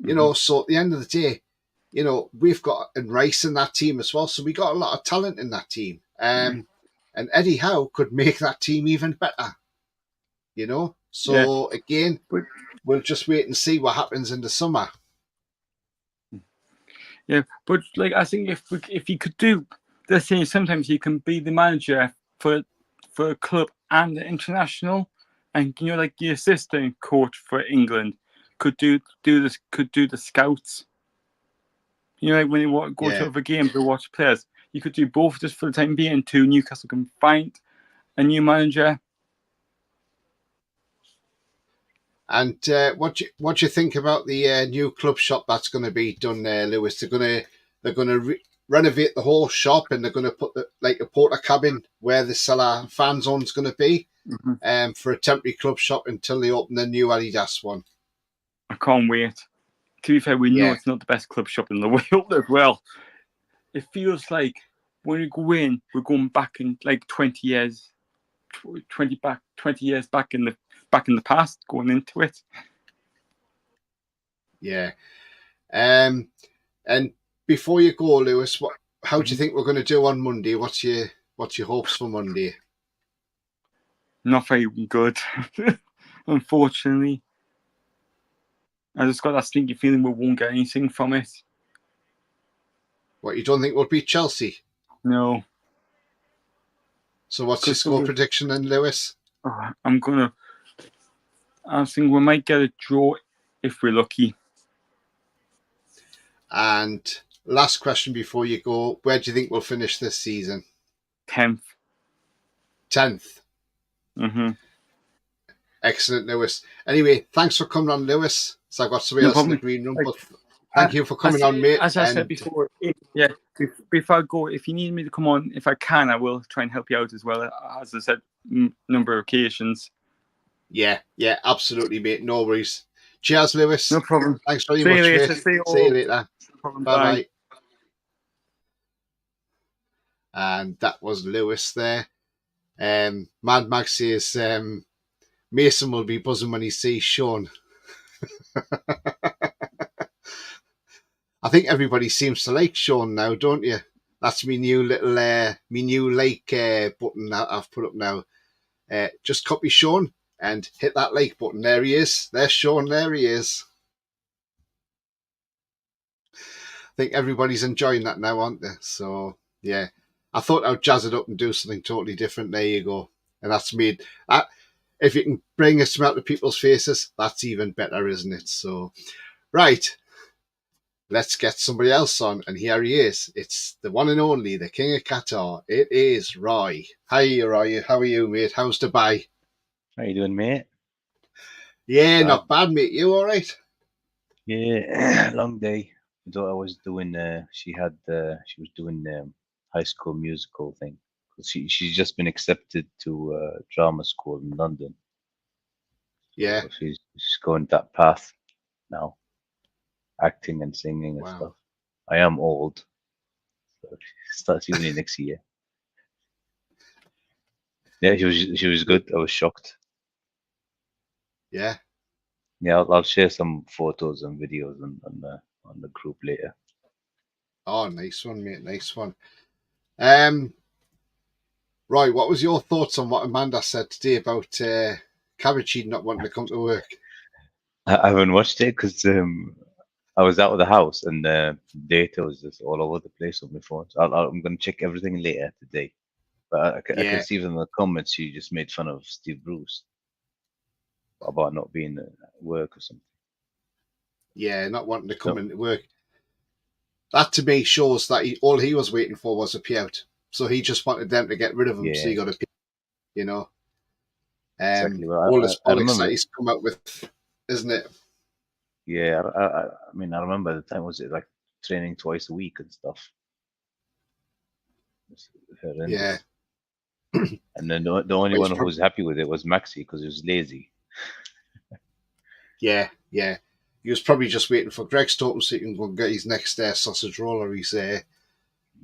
So at the end of the day, we've got Rice in that team as well. So we got a lot of talent in that team. And Eddie Howe could make that team even better. So again, we'll just wait and see what happens in the summer. Yeah, but I think if you could do, let's say sometimes you can be the manager for a club and the international, and the assistant coach for England could do the scouts. When you go to other games to watch players, you could do both just for the time being until Newcastle can find a new manager. And what do you think about the new club shop that's going to be done there, Lewis? They're going to renovate the whole shop, and they're going to put a porter cabin where the cellar fan zone is going to be, for a temporary club shop until they open the new Adidas one. I can't wait. To be fair, we know Yeah. it's not the best club shop in the world as well. It feels like when we go in, we're going back in like 20 years, 20 years back in the past, going into it. Yeah. And before you go, Lewis, how do you think we're going to do on Monday? What's your hopes for Monday? Not very good, unfortunately. I just got that stinky feeling we won't get anything from it. What, you don't think we'll beat Chelsea? No. So what's your score prediction then, Lewis? I think we might get a draw if we're lucky. And last question before you go, where do you think we'll finish this season? 10th. 10th. Mm-hmm. Excellent, Lewis. Anyway, thanks for coming on, Lewis. So I got somebody else in the green room, but thank you for coming on, mate. As I said before, before I go, if you need me to come on, if I can, I will try and help you out as well. As I said, number of occasions. Yeah, absolutely, mate. No worries. Cheers, Lewis. No problem. Thanks very much, mate. See you later. Bye-bye. And that was Lewis there. Mad Max says Mason will be buzzing when he sees Sean. I think everybody seems to like Sean now, don't you? That's my new little like button that I've put up now. Just copy Sean and hit that like button. There he is. There's Sean. There he is. I think everybody's enjoying that now, aren't they? So, yeah. I thought I'd jazz it up and do something totally different. There you go. And that's made that. If you can bring a smile to people's faces, that's even better, isn't it? So, right. Let's get somebody else on. And here he is. It's the one and only, the King of Qatar. It is Roy. Hi, Roy. How are you, mate? How's Dubai? How you doing, mate? Yeah, not bad, mate. You all right? Yeah, long day. My daughter was doing. She was doing High School Musical thing. She's just been accepted to drama school in London. Yeah. So she's going that path now, acting and singing and stuff. I am old, so she starts uni next year. Yeah, she was good. I was shocked. Yeah. Yeah, I'll share some photos and videos on the group later. Oh, nice one, mate. Nice one. Roy, what was your thoughts on what Amanda said today about Cabbage not wanting to come to work? I haven't watched it because I was out of the house and data was just all over the place on my phone. So I'm going to check everything later today. But I can see from the comments she just made fun of Steve Bruce about not being at work or something. Yeah, not wanting to come into work. That to me shows that all he was waiting for was a payout. So he just wanted them to get rid of him. So he got a payout, you know. Exactly. Well, all this politics that he's come out with, isn't it? Yeah, I mean, I remember at the time, was it like training twice a week and stuff? Yeah. And then the only one who was happy with it was Maxi because he was lazy. Yeah. He was probably just waiting for Greg's to open so he can go and get his next sausage roll or his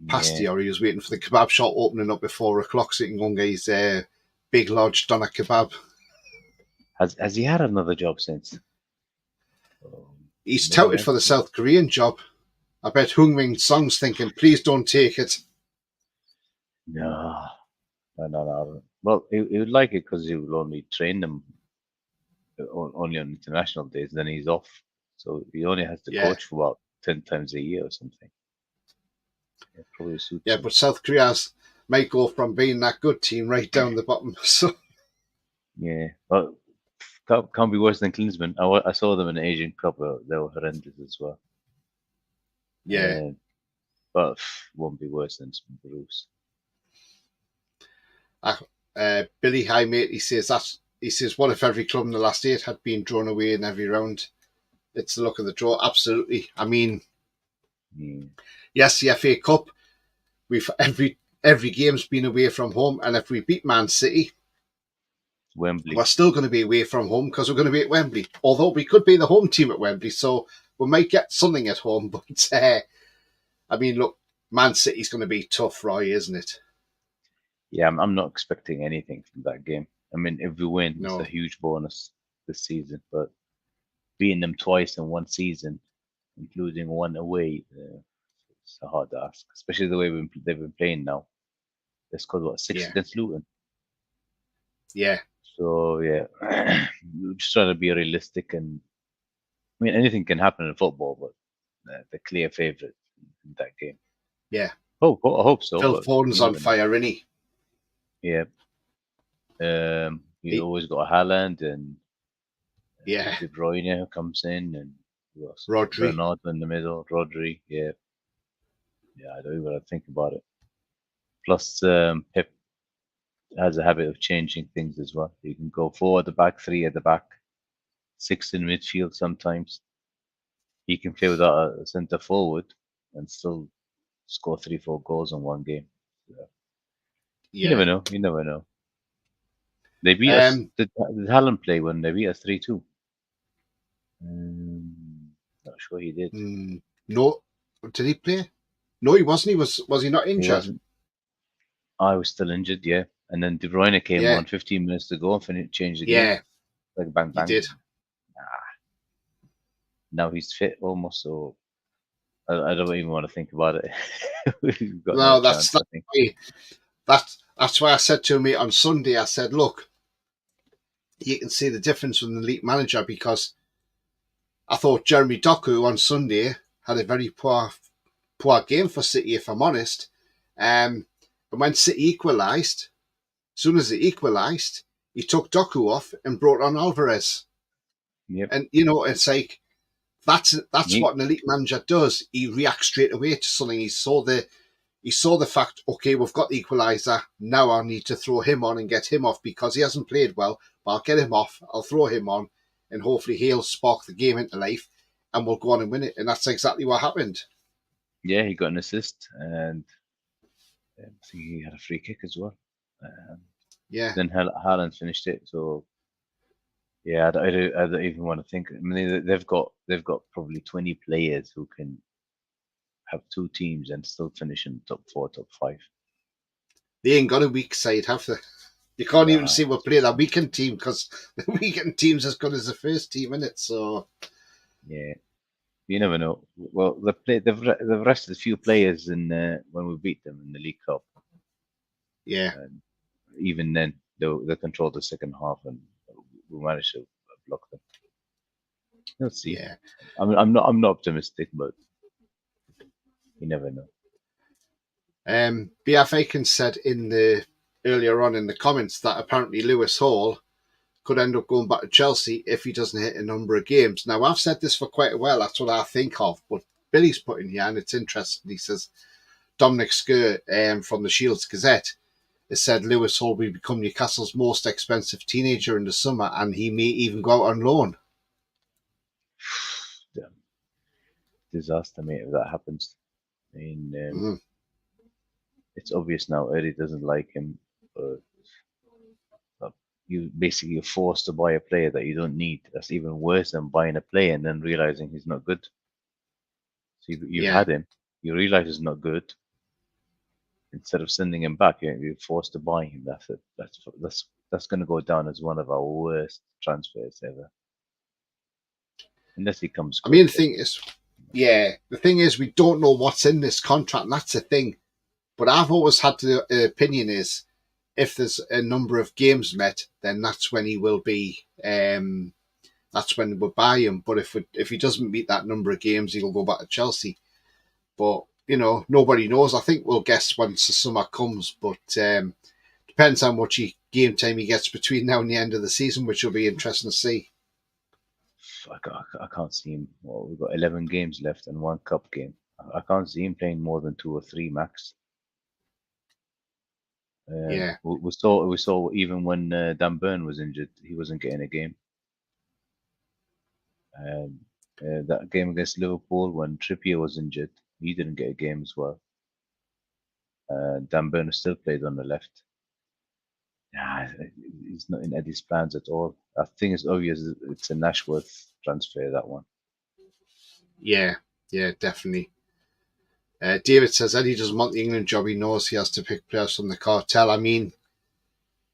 pasty, or he was waiting for the kebab shop opening up at 4 o'clock so he can go and get his big, large doner kebab. Has he had another job since? He's touted for the South Korean job. I bet Hung-Min Song's thinking, please don't take it. No. Well, he would like it because he will only train them only on international days, then he's off. So he only has to coach for about 10 times a year or something. Probably suits him. But South Korea's might go from being that good team right down the bottom. So yeah, well, can't be worse than Klinsmann. I saw them in the Asian Cup. They were horrendous as well. Yeah, but won't be worse than Bruce. Billy, hi mate. He says, what if every club in the last 8 had been drawn away in every round? It's the luck of the draw. Absolutely. I mean, yes, the FA Cup. We've every game's been away from home, and if we beat Man City, Wembley. We're still going to be away from home because we're going to be at Wembley. Although we could be the home team at Wembley, so we might get something at home. But I mean, look, Man City's going to be tough, Roy, isn't it? Yeah, I'm not expecting anything from that game. I mean, if we win, it's No. a huge bonus this season. But beating them twice in one season, including one away, it's a hard ask, especially the way they've been playing now. They scored, what, 6 Yeah. against Luton? Yeah, So, yeah, we're just trying to be realistic. And I mean, anything can happen in football, but the clear favourite in that game. yeah. I hope so. Phil but Foden's you on never know. fire, isn't he? Yeah. You always got Haaland and Yeah. De Bruyne who comes in, and who else? Rodri. Bernardo in the middle, Rodri. Yeah, I don't even think about it. Plus, Pep has a habit of changing things as well. You can go 4 at the back, 3 at the back, 6 in midfield sometimes. He can play without a centre forward and still score 3-4 goals in one game. So, Yeah. You never know. They beat us. Did Haaland play when they beat us 3-2? Not sure he did. No, did he play? No, he wasn't. Was he not He injured? wasn't. I was still injured, yeah. And then De Bruyne came on 15 minutes to go and changed the game. Yeah, Like bang, bang. he did. Now he's fit almost, so I don't even want to think about it. We've got No, chance, I think. That's why I said to me on Sunday, I said, look, you can see the difference with the elite manager, because I thought Jeremy Doku on Sunday had a very poor game for City, if I'm honest. And when City equalised, as soon as they equalised, he took Doku off and brought on Alvarez. Yep. And, it's like, that's what an elite manager does. He reacts straight away to something. He saw the fact, okay, we've got the equaliser. Now I need to throw him on and get him off because he hasn't played well. But I'll get him off. I'll throw him on, and hopefully he'll spark the game into life, and we'll go on and win it. And that's exactly what happened. Yeah, he got an assist, and I think he had a free kick as well. Yeah. Then Haaland finished it. So yeah, I don't even want to think. I mean, they've got probably 20 players who can have 2 teams and still finish in top 4, top 5. They ain't got a weak side, have they? You can't even see we're playing a weekend team, because the weekend team's as good as the first team, isn't it? So yeah, you never know. Well, they've rested a few players in when we beat them in the League Cup. Yeah. And even then, they controlled the second half, and we managed to block them. Let's see. Yeah. I'm not optimistic, but you never know. BF Aiken said earlier on in the comments that apparently Lewis Hall could end up going back to Chelsea if he doesn't hit a number of games. Now, I've said this for quite a while. That's what I think of. But Billy's put in here, and it's interesting. He says Dominic Skur from the Shields Gazette has said Lewis Hall will become Newcastle's most expensive teenager in the summer, and he may even go out on loan. Disaster, mate, if that happens. I mean, it's obvious now Eddie doesn't like him. You're forced to buy a player that you don't need. That's even worse than buying a player and then realizing he's not good. So you've had him. You realize he's not good. Instead of sending him back, you're forced to buy him. That's it. That's going to go down as one of our worst transfers ever. Unless he comes. I mean, the thing is, we don't know what's in this contract, and that's the thing. But I've always had the opinion is, if there's a number of games met, then that's when he will be. That's when we'll buy him. But if he doesn't meet that number of games, he'll go back to Chelsea. But nobody knows. I think we'll guess once the summer comes. But depends how much game time he gets between now and the end of the season, which will be interesting to see. I can't see him. Well, we've got 11 games left and 1 cup game. I can't see him playing more than 2 or 3 max. We saw even when Dan Burn was injured, he wasn't getting a game. That game against Liverpool, when Trippier was injured, he didn't get a game as well. Dan Burn still played on the left. Nah, he's not in Eddie's plans at all. I think it's obvious it's a Nashworth transfer, that one. Yeah, definitely. David says Eddie doesn't want the England job. He knows he has to pick players from the cartel. I mean,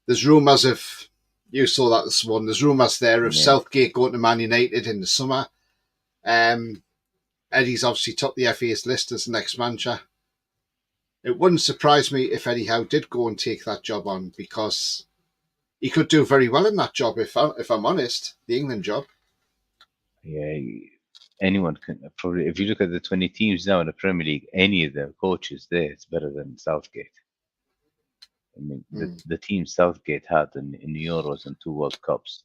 there's rumours of, you saw that this morning, there's rumours there of Southgate going to Man United in the summer. Eddie's obviously topped the FA's list as the next manager. It wouldn't surprise me if Eddie Howe did go and take that job on, because he could do very well in that job, if I'm honest, the England job. Yeah, anyone can probably. If you look at the 20 teams now in the Premier League, any of the coaches there is better than Southgate. I mean, the team Southgate had in the Euros and 2 World Cups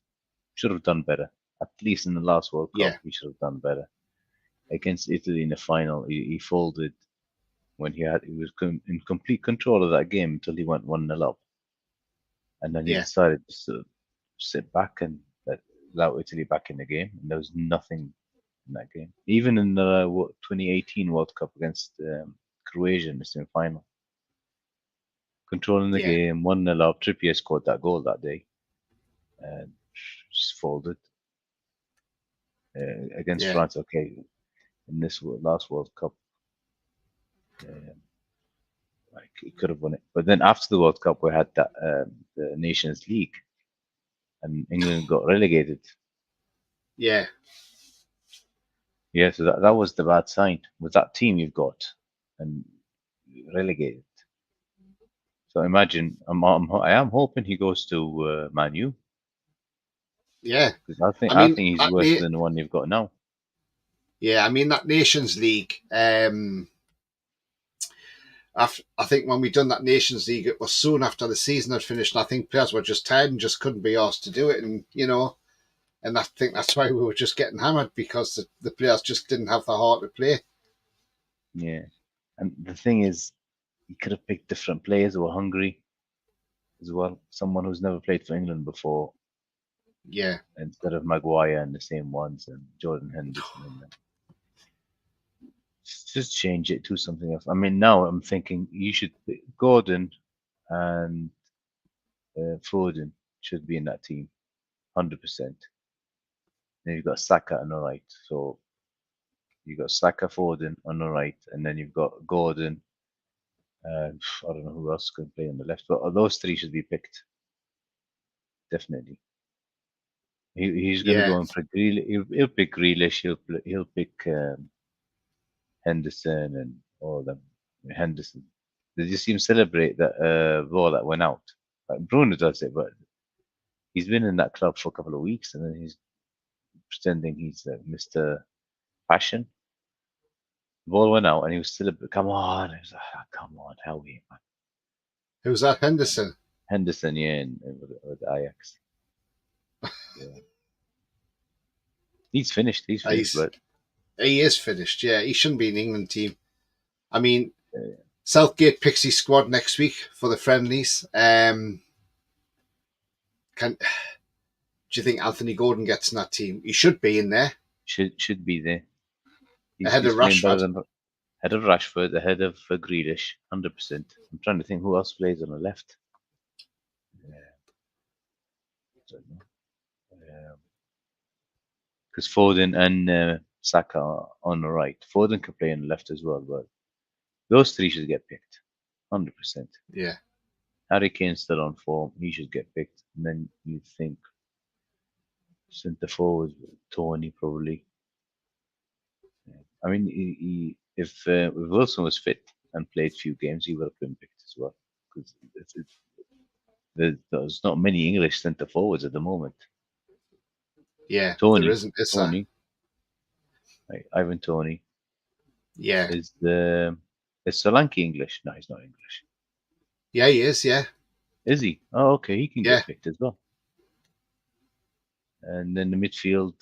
should have done better. At least in the last World Cup, he should have done better. Against Italy in the final, he folded when he was in complete control of that game until he went 1-0 up, and then he decided to sort of sit back and allow Italy back in the game, and there was nothing in that game. Even in the 2018 World Cup against Croatia in the semi-final, controlling the game, 1-0 up. Trippier scored that goal that day, and just folded against France. Okay, in this last World Cup, like he could have won it. But then after the World Cup, we had that the Nations League, and England got relegated. Yeah. Yeah, so that was the bad sign with that team you've got, and relegated. So imagine, I am hoping he goes to Man U. Yeah, because I think he's worse than the one you've got now. Yeah, I mean that Nations League. I think when we done that Nations League, it was soon after the season had finished, and I think players were just tired and just couldn't be asked to do it, and and I think that's why we were just getting hammered, because the players just didn't have the heart to play. Yeah, and the thing is, he could have picked different players who were hungry as well. Someone who's never played for England before. Yeah. Instead of Maguire and the same ones and Jordan Henderson and them. Just change it to something else. I mean, now I'm thinking you should Gordon and Foden should be in that team, 100%. Then you've got Saka on the right, so you've got Saka, Foden on the right, and then you've got Gordon. I don't know who else can play on the left, but those 3 should be picked. Definitely. He's going to go and pick Grealish. He'll pick Grealish. He'll pick Henderson and all of them. Henderson. Did you see him celebrate that ball that went out? Like Bruno does it, but he's been in that club for a couple of weeks, and then he's pretending he's Mr. Passion. The ball went out, and he was celebrating. Come on, he was like, come on, how we man. Who's that? Henderson. Henderson, yeah, with Ajax. Yeah. He's finished. But he is finished. Yeah, he shouldn't be in the England team. I mean, Southgate picks his squad next week for the friendlies. Do you think Anthony Gordon gets in that team? He should be in there. Should be there. Ahead of Rashford. Ahead of Rashford, ahead of Grealish, 100%. I'm trying to think who else plays on the left. Because Foden and Saka are on the right. Foden can play on the left as well, but those 3 should get picked, 100%. Yeah. Harry Kane's still on form; he should get picked. And then you think centre forward, Tony probably. Yeah. I mean, if Wilson was fit and played few games, he would have been picked as well. Because there's not many English centre forwards at the moment. Yeah, Tony, there isn't. Tony, like Ivan Tony. Yeah. Is Solanke English? No, he's not English. Yeah, he is. Yeah. Is he? Oh, okay. He can get picked as well. And then the midfield,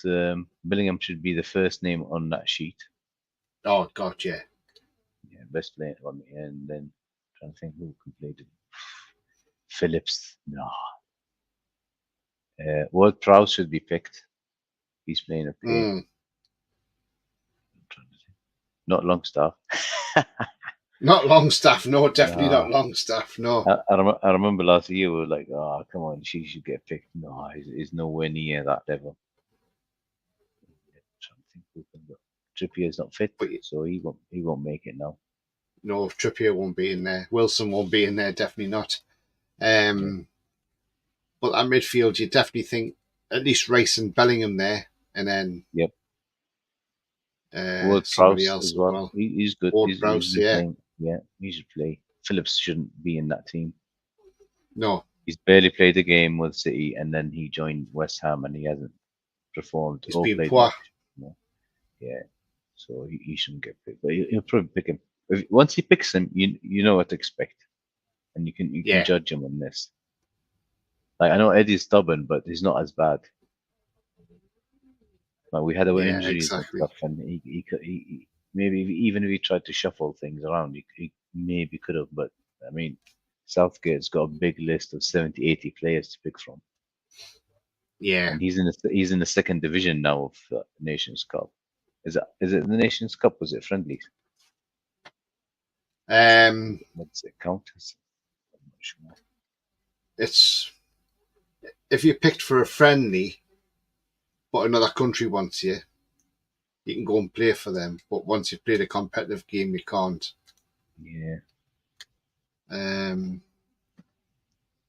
Bellingham should be the first name on that sheet. Oh God, yeah. Yeah, best player on me. And then trying to think who can play it. Phillips, no. Ward Prowse should be picked. He's playing okay. Not Longstaff. Not Longstaff, no, definitely Nah. not Longstaff, no. I remember last year we were like, oh, come on, she should get picked. No, he's nowhere near that level. I'm trying to think who can go. Trippier's not fit, But so he won't make it now. no, Trippier won't be in there. Wilson won't be in there, definitely not. But at midfield, you definitely think at least Rice and Bellingham there, and then Yep. somebody Prowse else as well. as well. He's good. Ward He's Prowse, been yeah. playing. Yeah, he should play. Phillips shouldn't be in that team. No, He's barely played a game with City, and then he joined West Ham, and he hasn't performed he's or been played poor. much. Yeah, so he shouldn't get picked. But he'll probably pick him. Once he picks him, you know what to expect, and you can judge him on this. Like, I know Eddie's stubborn, but he's not as bad. Like, we had our injuries exactly. and stuff, and he maybe even if he tried to shuffle things around, he maybe could have. But I mean, Southgate's got a big list of 70, 80 players to pick from. Yeah, And he's in the second division now of the Nations Cup. Is it the Nations Cup? Was it friendlies? What's it count as? I'm not sure. it's if you're picked for a friendly, but another country wants you, you can go and play for them. But once you've played a competitive game, you can't. Yeah. Um,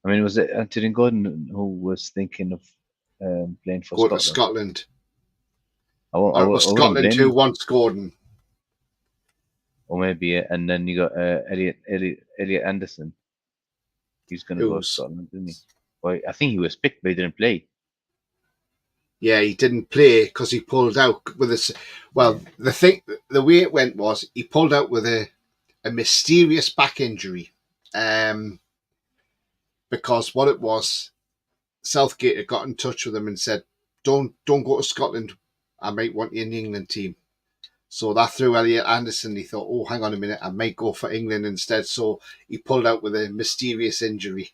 I mean, was it Anthony Gordon who was thinking of playing for go Scotland? to Scotland. Or it was Scotland who wants Gordon. Or maybe, and then you got Elliot Anderson. He's going to go to Scotland, didn't he? Well, I think he was picked, but he didn't play. Yeah, he didn't play because he pulled out with a. Well, the way it went was he pulled out with a mysterious back injury, because what it was, Southgate had got in touch with him and said, "Don't go to Scotland. I might want you in the England team." So that threw Elliot Anderson. He thought, "Oh, hang on a minute, I might go for England instead." So he pulled out with a mysterious injury.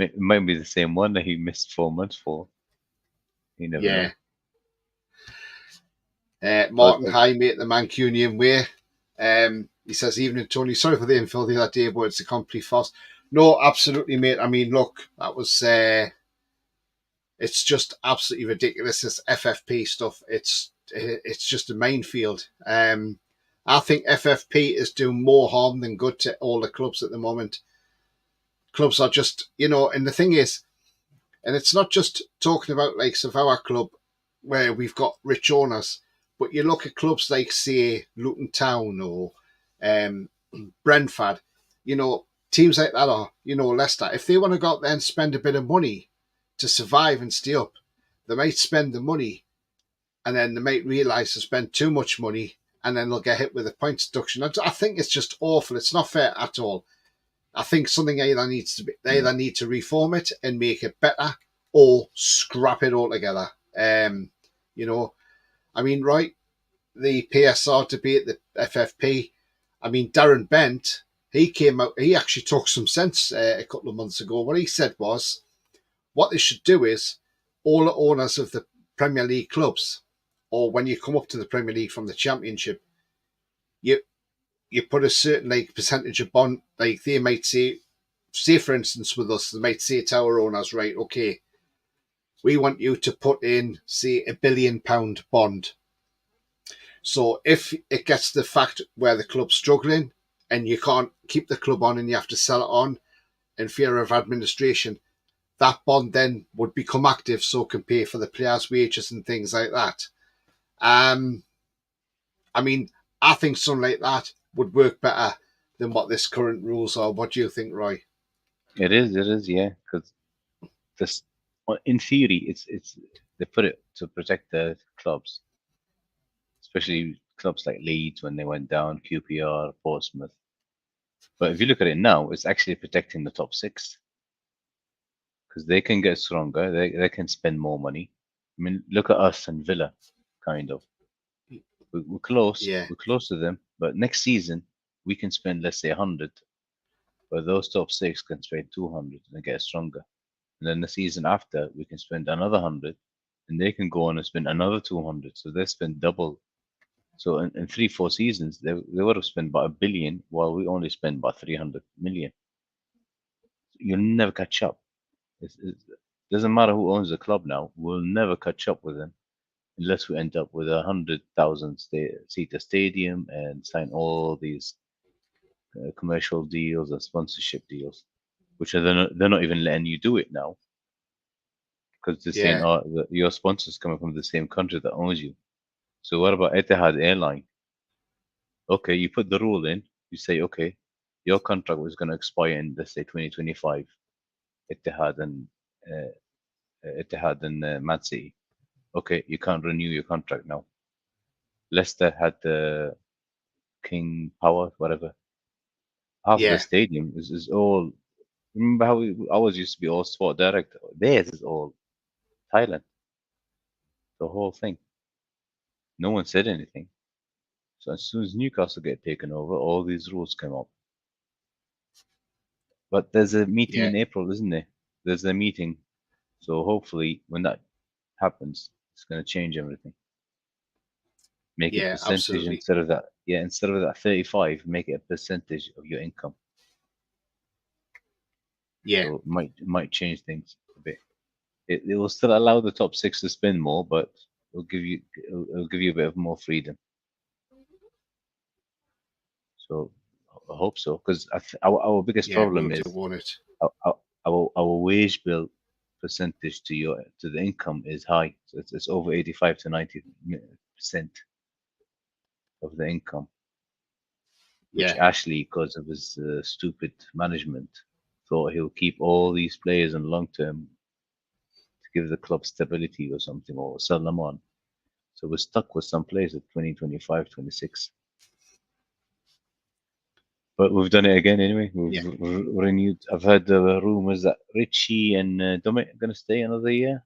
It might be the same one that he missed 4 months for. You never know. Martin High, mate, the Mancunian way. He says, "Evening, Tony. Sorry for the info the other day, but it's a complete farce." No, absolutely, mate. I mean, look, that was. It's just absolutely ridiculous. This FFP stuff. It's just a minefield. I think FFP is doing more harm than good to all the clubs at the moment. Clubs are just, and the thing is, and it's not just talking about like of our club where we've got rich owners, but you look at clubs like, say, Luton Town or Brentford, teams like that, are, Leicester. If they want to go out there and spend a bit of money to survive and stay up, they might spend the money and then they might realise to spend too much money and then they'll get hit with a points deduction. I think it's just awful. It's not fair at all. I think something they either need to reform it and make it better or scrap it altogether. I mean, right, the PSR debate, the FFP, I mean, Darren Bent, he came out, he actually took some sense a couple of months ago. What he said was, what they should do is all the owners of the Premier League clubs, or when you come up to the Premier League from the Championship, you put a certain percentage of bond, like they might say for instance with us, they might say to our owners, right, okay, we want you to put in, say, £1 billion bond. So if it gets to the fact where the club's struggling and you can't keep the club on and you have to sell it on in fear of administration, that bond then would become active so it can pay for the players' wages and things like that. I mean, I think something like that would work better than what this current rules are. What do you think, Roy? It is, yeah. Because this, in theory, it's they put it to protect the clubs, especially clubs like Leeds when they went down, QPR, Portsmouth. But if you look at it now, it's actually protecting the top 6 because they can get stronger. They can spend more money. I mean, look at us and Villa, kind of. We're close. Yeah. We're close to them. But next season, we can spend, let's say, 100. But those top 6 can spend 200 and get stronger. And then the season after, we can spend another 100, and they can go on and spend another 200. So they spend double So in 3-4 seasons, they would have spent about $1 billion, while we only spend about 300 million. You'll never catch up. It doesn't matter who owns the club now. We'll never catch up with them unless we end up with 100,000 seater stadium and sign all these commercial deals and sponsorship deals, which are they're not even letting you do it now because they're saying, Yeah. your sponsor's coming from the same country that owns you. So what about Etihad Airline? Okay, you put the rule in. You say, okay, your contract was going to expire in, let's say, 2025. Etihad and Man City. Okay, you can't renew your contract now. Leicester had the King Power, whatever. Half of the Yeah. stadium is all. Remember how ours used to be all Sport Direct? Theirs is all Thailand. The whole thing. No one said anything. So as soon as Newcastle get taken over, all these rules come up. But there's a meeting Yeah. in April, isn't there? There's a meeting. So hopefully when that happens, it's going to change everything. Make it Yeah, percentage absolutely. instead of that. Yeah, instead of that 35, make it a percentage of your income. Yeah. So it might change things a bit. It will still allow the top six to spend more, but it'll give you a bit of more freedom. So I hope so, because our biggest Yeah, problem we'll do, is won't it? our wage bill percentage to the income is high. So it's over 85 to 90% of the income, which Yeah. Ashley, because of his stupid management, thought he'll keep all these players in long term to give the club stability or something, or sell them on. So we're stuck with some players at 2025, 26. But we've done it again anyway. Yeah. We've renewed. I've heard the rumors that Richie and Dummett are going to stay another year.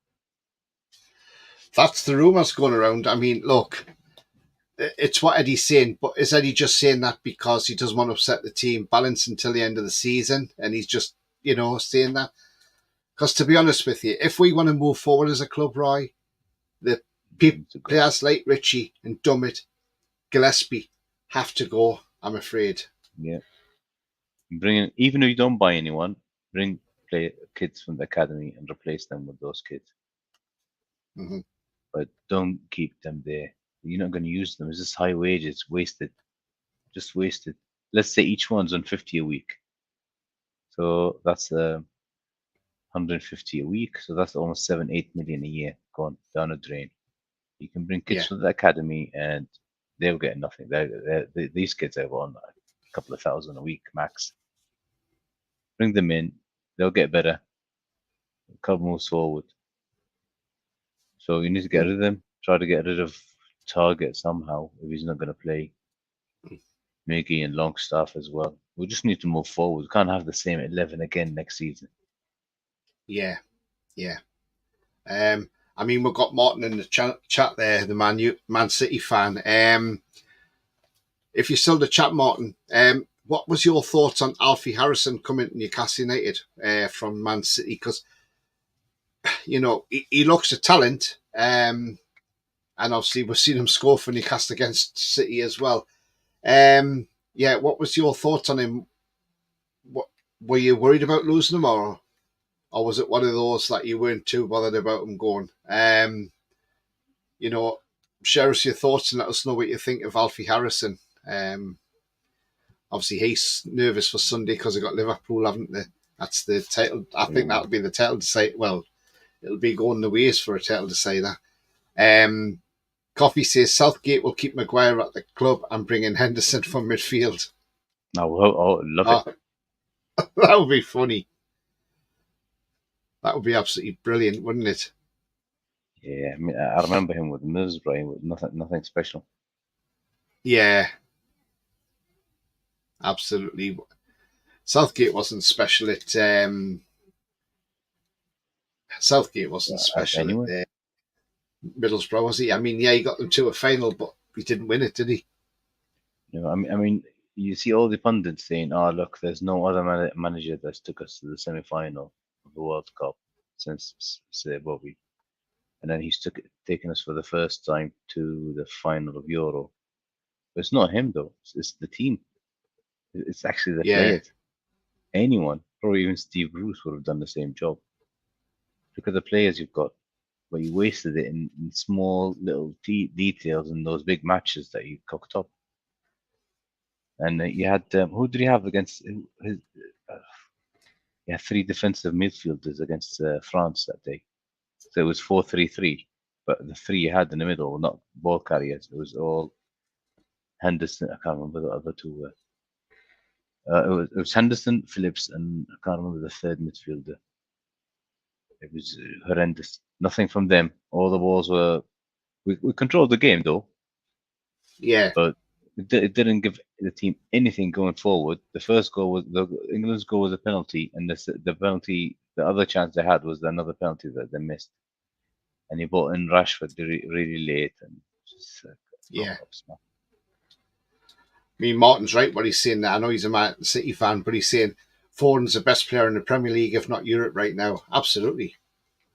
That's the rumours going around. I mean, look, it's what Eddie's saying, but is Eddie just saying that because he doesn't want to upset the team balance until the end of the season, and he's just, saying that? Because to be honest with you, if we want to move forward as a club, Roy, the players like Richie and Dummett, Gillespie have to go, I'm afraid. Yeah. Even if you don't buy anyone, bring kids from the academy and replace them with those kids. Mm-hmm. But don't keep them there. You're not going to use them. It's just high wages, wasted. Just wasted. Let's say each one's on 50 a week. So that's 150 a week. So that's almost 7-8 million a year gone down a drain. You can bring kids Yeah. from the academy and they'll get nothing. These kids are on a couple of thousand a week max. Bring them in, they'll get better. The club moves forward. So you need to get rid of them. Try to get rid of Target somehow if he's not going to play. Miggy and Longstaff as well. We just need to move forward. We can't have the same 11 again next season. Yeah. Yeah. I mean, we've got Martin in the chat there, the Man City fan. If you're still in the chat, Martin, what was your thoughts on Alfie Harrison coming to Newcastle United from Man City? Because, he looks a talent, and obviously we've seen him score for Newcastle against City as well. What was your thoughts on him? What were you worried about losing him, or was it one of those that you weren't too bothered about him going? Share us your thoughts and let us know what you think of Alfie Harrison. Obviously, he's nervous for Sunday because they've got Liverpool, haven't they? That's the title. I think that'll be the title to say. Well, it'll be going the ways for a title to say that. Coffee says Southgate will keep Maguire at the club and bring in Henderson from midfield. Love it. That would be funny. That would be absolutely brilliant, wouldn't it? Yeah, I mean, I remember him with Middlesbrough with nothing special. Yeah, absolutely. Southgate wasn't special at Anyway. Middlesbrough, was he? I mean, yeah, he got them to a final, but he didn't win it, did he? I mean, you see all the pundits saying, "Oh, look, there's no other manager that's took us to the semi-final of the World Cup since, say, Bobby." And then he's taken us for the first time to the final of Euro. But it's not him though. It's the team. It's actually the Yeah. players. Anyone, or even Steve Bruce, would have done the same job. Look at the players you've got, but you wasted it in small little details in those big matches that you cooked up. And you had who did he have against his? He had 3 defensive midfielders against France that day. So it was 4-3-3, but the 3 you had in the middle were not ball carriers. It was all Henderson. I can't remember the other 2 were. It was Henderson, Phillips, and I can't remember the third midfielder. It was horrendous. Nothing from them. All the balls were. We controlled the game though, Yeah. but it didn't give the team anything going forward. The first goal was England's goal was a penalty, and the penalty, the other chance they had was another penalty that they missed. And he brought in Rashford really late, and just Yeah. I mean, Martin's right what he's saying. I know he's a Man City fan, but he's saying Foden's the best player in the Premier League, if not Europe, right now. Absolutely.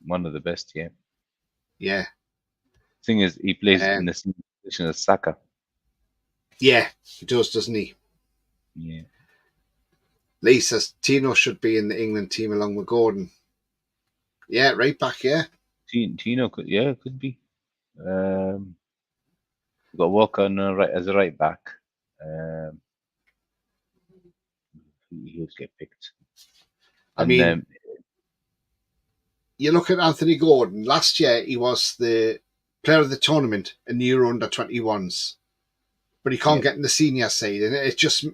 One of the best, yeah. Yeah. Thing is, he plays in the same position as Saka. Yeah, he does, doesn't he? Yeah. Lee says Tino should be in the England team along with Gordon. Yeah, right back, yeah. Tino could be. We've got Walker on as a right back. He'll get picked. I mean, you look at Anthony Gordon. Last year, he was the player of the tournament in the Euro under-21s, but he can't get in the senior side, and it's just.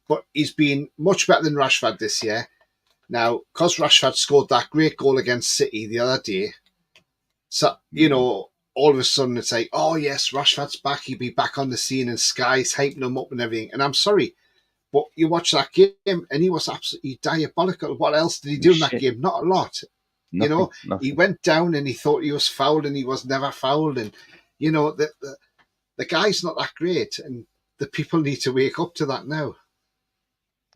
But he's been much better than Rashford this year. Now, because Rashford scored that great goal against City the other day, so you know, all of a sudden it's like, oh yes, Rashford's back. He'll be back on the scene, and Sky's hyping him up and everything. And I'm sorry, but you watch that game, and he was absolutely diabolical. What else did he do in that game? Not a lot. Nothing. He went down and he thought he was fouled, and he was never fouled. And you know, the guy's not that great, and the people need to wake up to that now.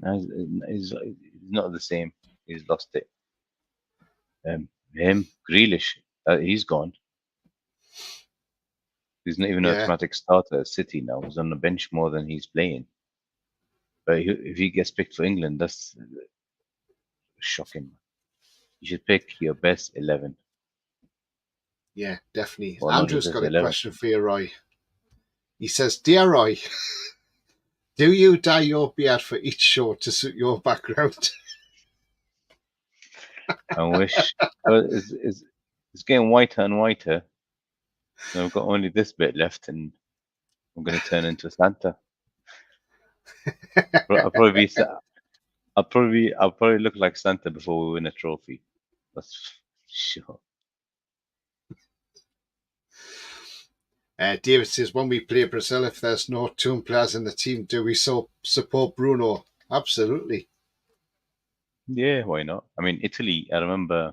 He's not the same. He's lost it. Him, Grealish, he's gone. He's not even an automatic starter at City now. He's on the bench more than he's playing. But if he gets picked for England, that's shocking. You should pick your best 11. Yeah, definitely. Well, Andrew's got a question for you, Roy. He says, Dear Roy, do you dye your beard for each show to suit your background? I wish. But it's getting whiter and whiter. And I've got only this bit left, and I'm going to turn into Santa. I'll probably look like Santa before we win a trophy. That's sure. David says, when we play Brazil, if there's no two players in the team, do we support Bruno? Absolutely. Yeah, why not? I mean, Italy, I remember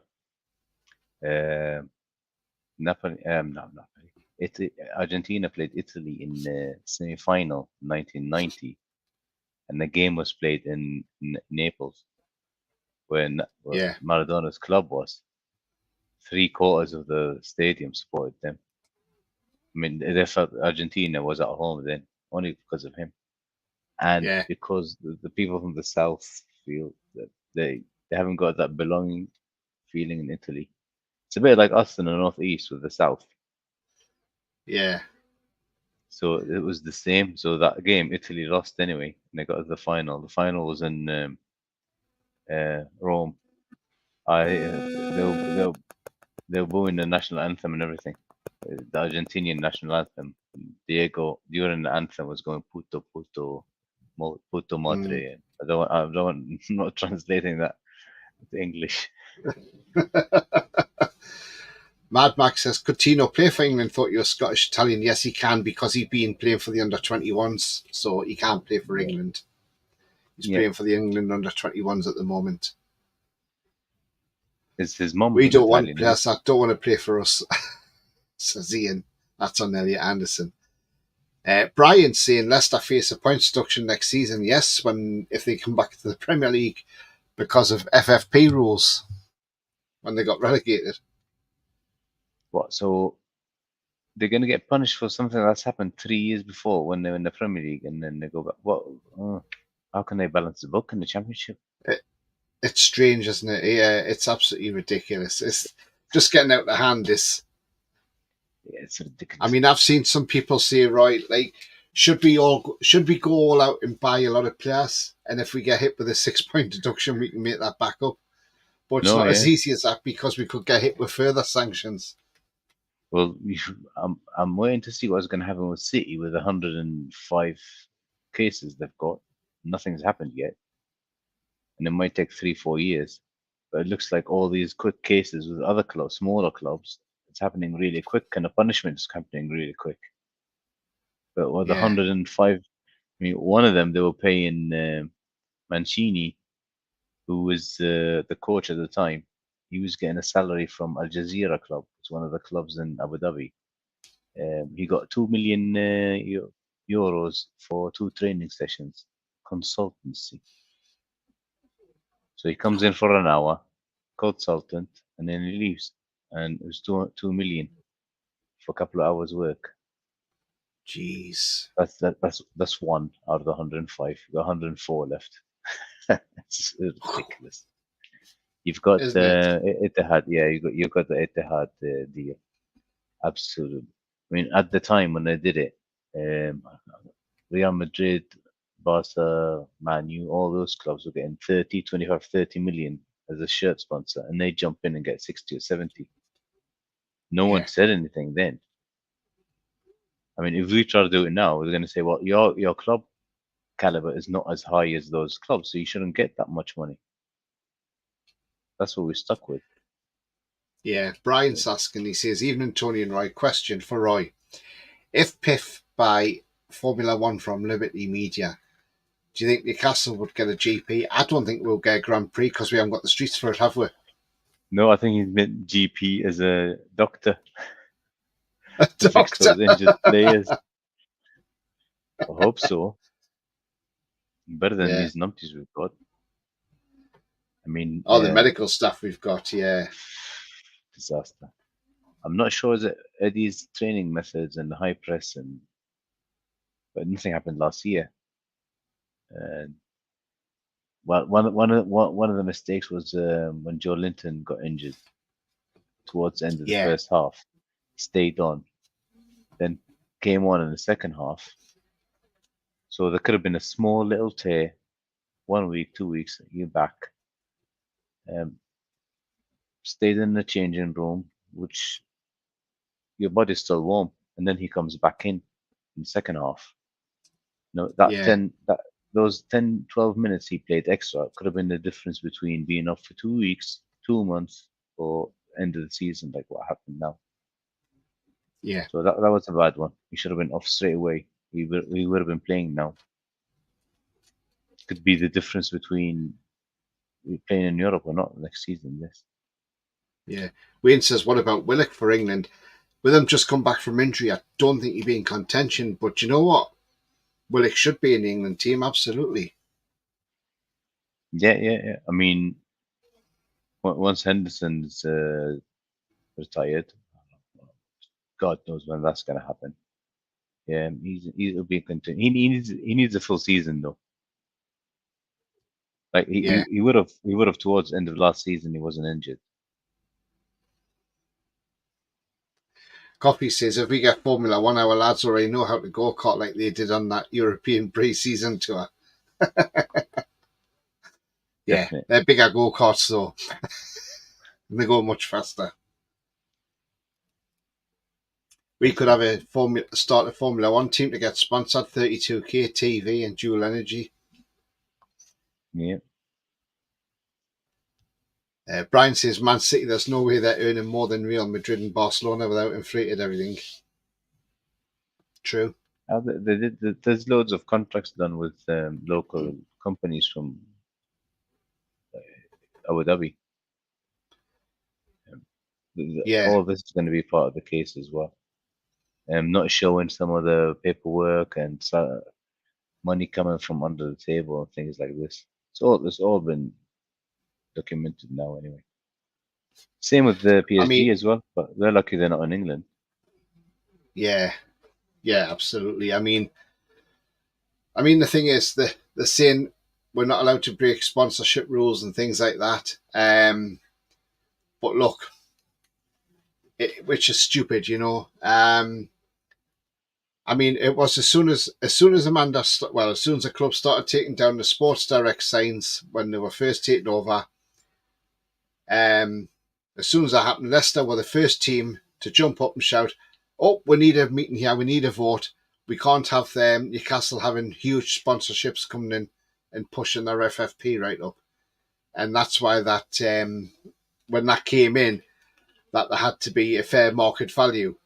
Napoli. Argentina played Italy in the semi-final 1990, and the game was played in Naples, where Maradona's club was. 3/4 of the stadium supported them. I mean, they felt Argentina was at home then, only because of him, and because the people from the south feel that they haven't got that belonging feeling in Italy. It's a bit like us in the northeast with the south. Yeah. So it was the same. So that game, Italy lost anyway, and they got to the final. The final was in Rome. They were booing the national anthem and everything. The Argentinian national anthem. Diego during the anthem was going puto madre. I'm not translating that to English. Mad Max says, could Tino play for England? Thought you were Scottish Italian. Yes, he can, because he's been playing for the under-21s, so he can't play for England. He's playing for the England under-21s at the moment. Is his mum? We don't want players that don't want to play for us, says Ian. That's on Elliot Anderson. Brian saying Leicester face a point deduction next season. Yes, if they come back to the Premier League because of FFP rules when they got relegated. What? So they're going to get punished for something that's happened 3 years before when they're in the Premier League, and then they go back. What? How can they balance the book in the Championship? It's strange, isn't it? Yeah, it's absolutely ridiculous. It's just getting out of hand. Yeah, it's ridiculous. I mean, I've seen some people say, right, like, should we go all out and buy a lot of players, and if we get hit with a 6-point deduction, we can make that back up. But it's not as easy as that, because we could get hit with further sanctions. Well, I'm waiting to see what's going to happen with City with 105 cases they've got. Nothing's happened yet, and it might take 3-4 years. But it looks like all these quick cases with other clubs, smaller clubs, it's happening really quick, and the punishment is happening really quick. But with 105, I mean, one of them they were paying Mancini, who was the coach at the time. He was getting a salary from Al Jazeera Club. It's one of the clubs in Abu Dhabi. He got 2 million euros for 2 training sessions, consultancy. So he comes in for an hour, consultant, and then he leaves. And it was 2 million for a couple of hours work. Jeez. That's one out of the 105. You've got 104 left. It's ridiculous. You've got the Etihad, yeah. You've got the Etihad deal. Absolutely. I mean, at the time when they did it, Real Madrid, Barca, Man U, all those clubs were getting 30, 25, 30 million as a shirt sponsor, and they jump in and get 60 or 70. No one said anything then. I mean, if we try to do it now, we're going to say, well, your club caliber is not as high as those clubs, so you shouldn't get that much money. That's what we're stuck with. Yeah, Brian's asking, he says, evening Tony and Roy, question for Roy. If PIF buy Formula One from Liberty Media, do you think Newcastle would get a GP? I don't think we'll get a Grand Prix because we haven't got the streets for it, have we? No, I think he meant GP as a doctor. A to fix those injured players. I hope so. Better than these numpties we've got. I mean, the medical stuff we've got, disaster. I'm not sure is it Eddie's training methods and the high press, but nothing happened last year. And one of the mistakes was when Joe Linton got injured towards the end of the first half. Stayed on, then came on in the second half. So there could have been a small little tear, 1 week, 2 weeks, you're back. Stayed in the changing room, which your body's still warm, and then he comes back in the second half. No, those 10, 12 minutes he played extra could have been the difference between being off for 2 weeks, 2 months, or end of the season, like what happened now. Yeah. So that was a bad one. He should have been off straight away. We would have been playing now. Could be the difference between playing in Europe or not next season. Yes. Yeah. Wayne says, what about Willock for England? With him just come back from injury, I don't think he'd be in contention. But you know what? Willock should be in the England team, absolutely. Yeah. I mean, once Henderson's retired, God knows when that's going to happen. Yeah, he'll be in contention. He needs a full season though. Like he would have towards the end of last season. He wasn't injured. Coffee says, if we get Formula One, our lads already know how to go-kart like they did on that European pre-season tour. Yeah, they're bigger go-karts though. And they go much faster. We could have start a Formula One team to get sponsored, 32k TV and dual energy. Yeah. Brian says, Man City, there's no way they're earning more than Real Madrid and Barcelona without inflated everything. True. There's loads of contracts done with local companies from Abu Dhabi. All this is going to be part of the case as well. Not showing some of the paperwork and money coming from under the table and things like this. It's all been documented now anyway. Same with the PSG as well, but they're lucky they're not in England. Yeah, absolutely. I mean, the thing is, they're saying we're not allowed to break sponsorship rules and things like that. But look, which is stupid, you know. I mean, it was as soon as Amanda, as soon as the club started taking down the Sports Direct signs when they were first taken over. As soon as that happened, Leicester were the first team to jump up and shout, "Oh, we need a meeting here. We need a vote. We can't have Newcastle having huge sponsorships coming in and pushing their FFP right up." And that's why that when that came in, that there had to be a fair market value,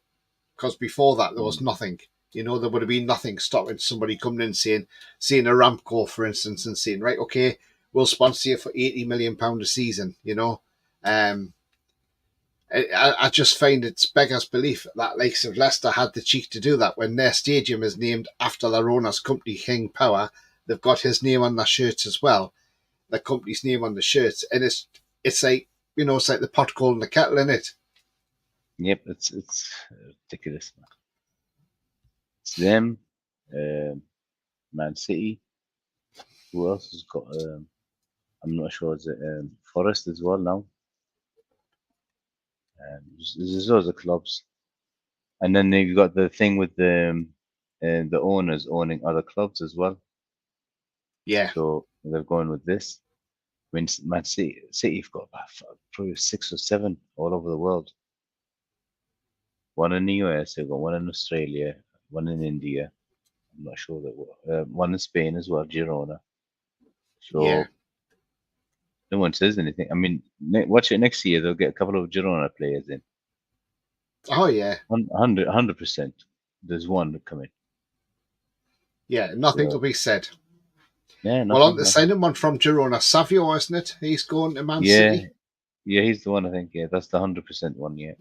because before that there was nothing. You know, there would have been nothing stopping somebody coming in seeing a Ramco, for instance, and saying, right, okay, we'll sponsor you for £80 million a season. You know, I just find it's beggars belief that likes of Leicester had the cheek to do that when their stadium is named after their owner's company, King Power. They've got his name on their shirts as well, the company's name on the shirts, and it's like, you know, it's like the pot calling the kettle, isn't it? Yep, it's ridiculous. It's them, Man City. Who else has got? I'm not sure. Is it Forest as well now? There's loads of clubs, and then you've got the thing with the owners owning other clubs as well. Yeah. So they're going with this. I mean, Man City've got probably 6 or 7 all over the world. One in the US, they've got one in Australia, one in India. I'm not sure that one in Spain as well, Girona. So Yeah. no one says anything. I mean, watch it next year. They'll get a couple of Girona players in. Oh yeah. 100%. There's one coming. Yeah, nothing will be said. Yeah, well, on the signing one from Girona, Savio, isn't it? He's going to Man City. Yeah, he's the one. I think. Yeah, that's the 100% one. Yeah.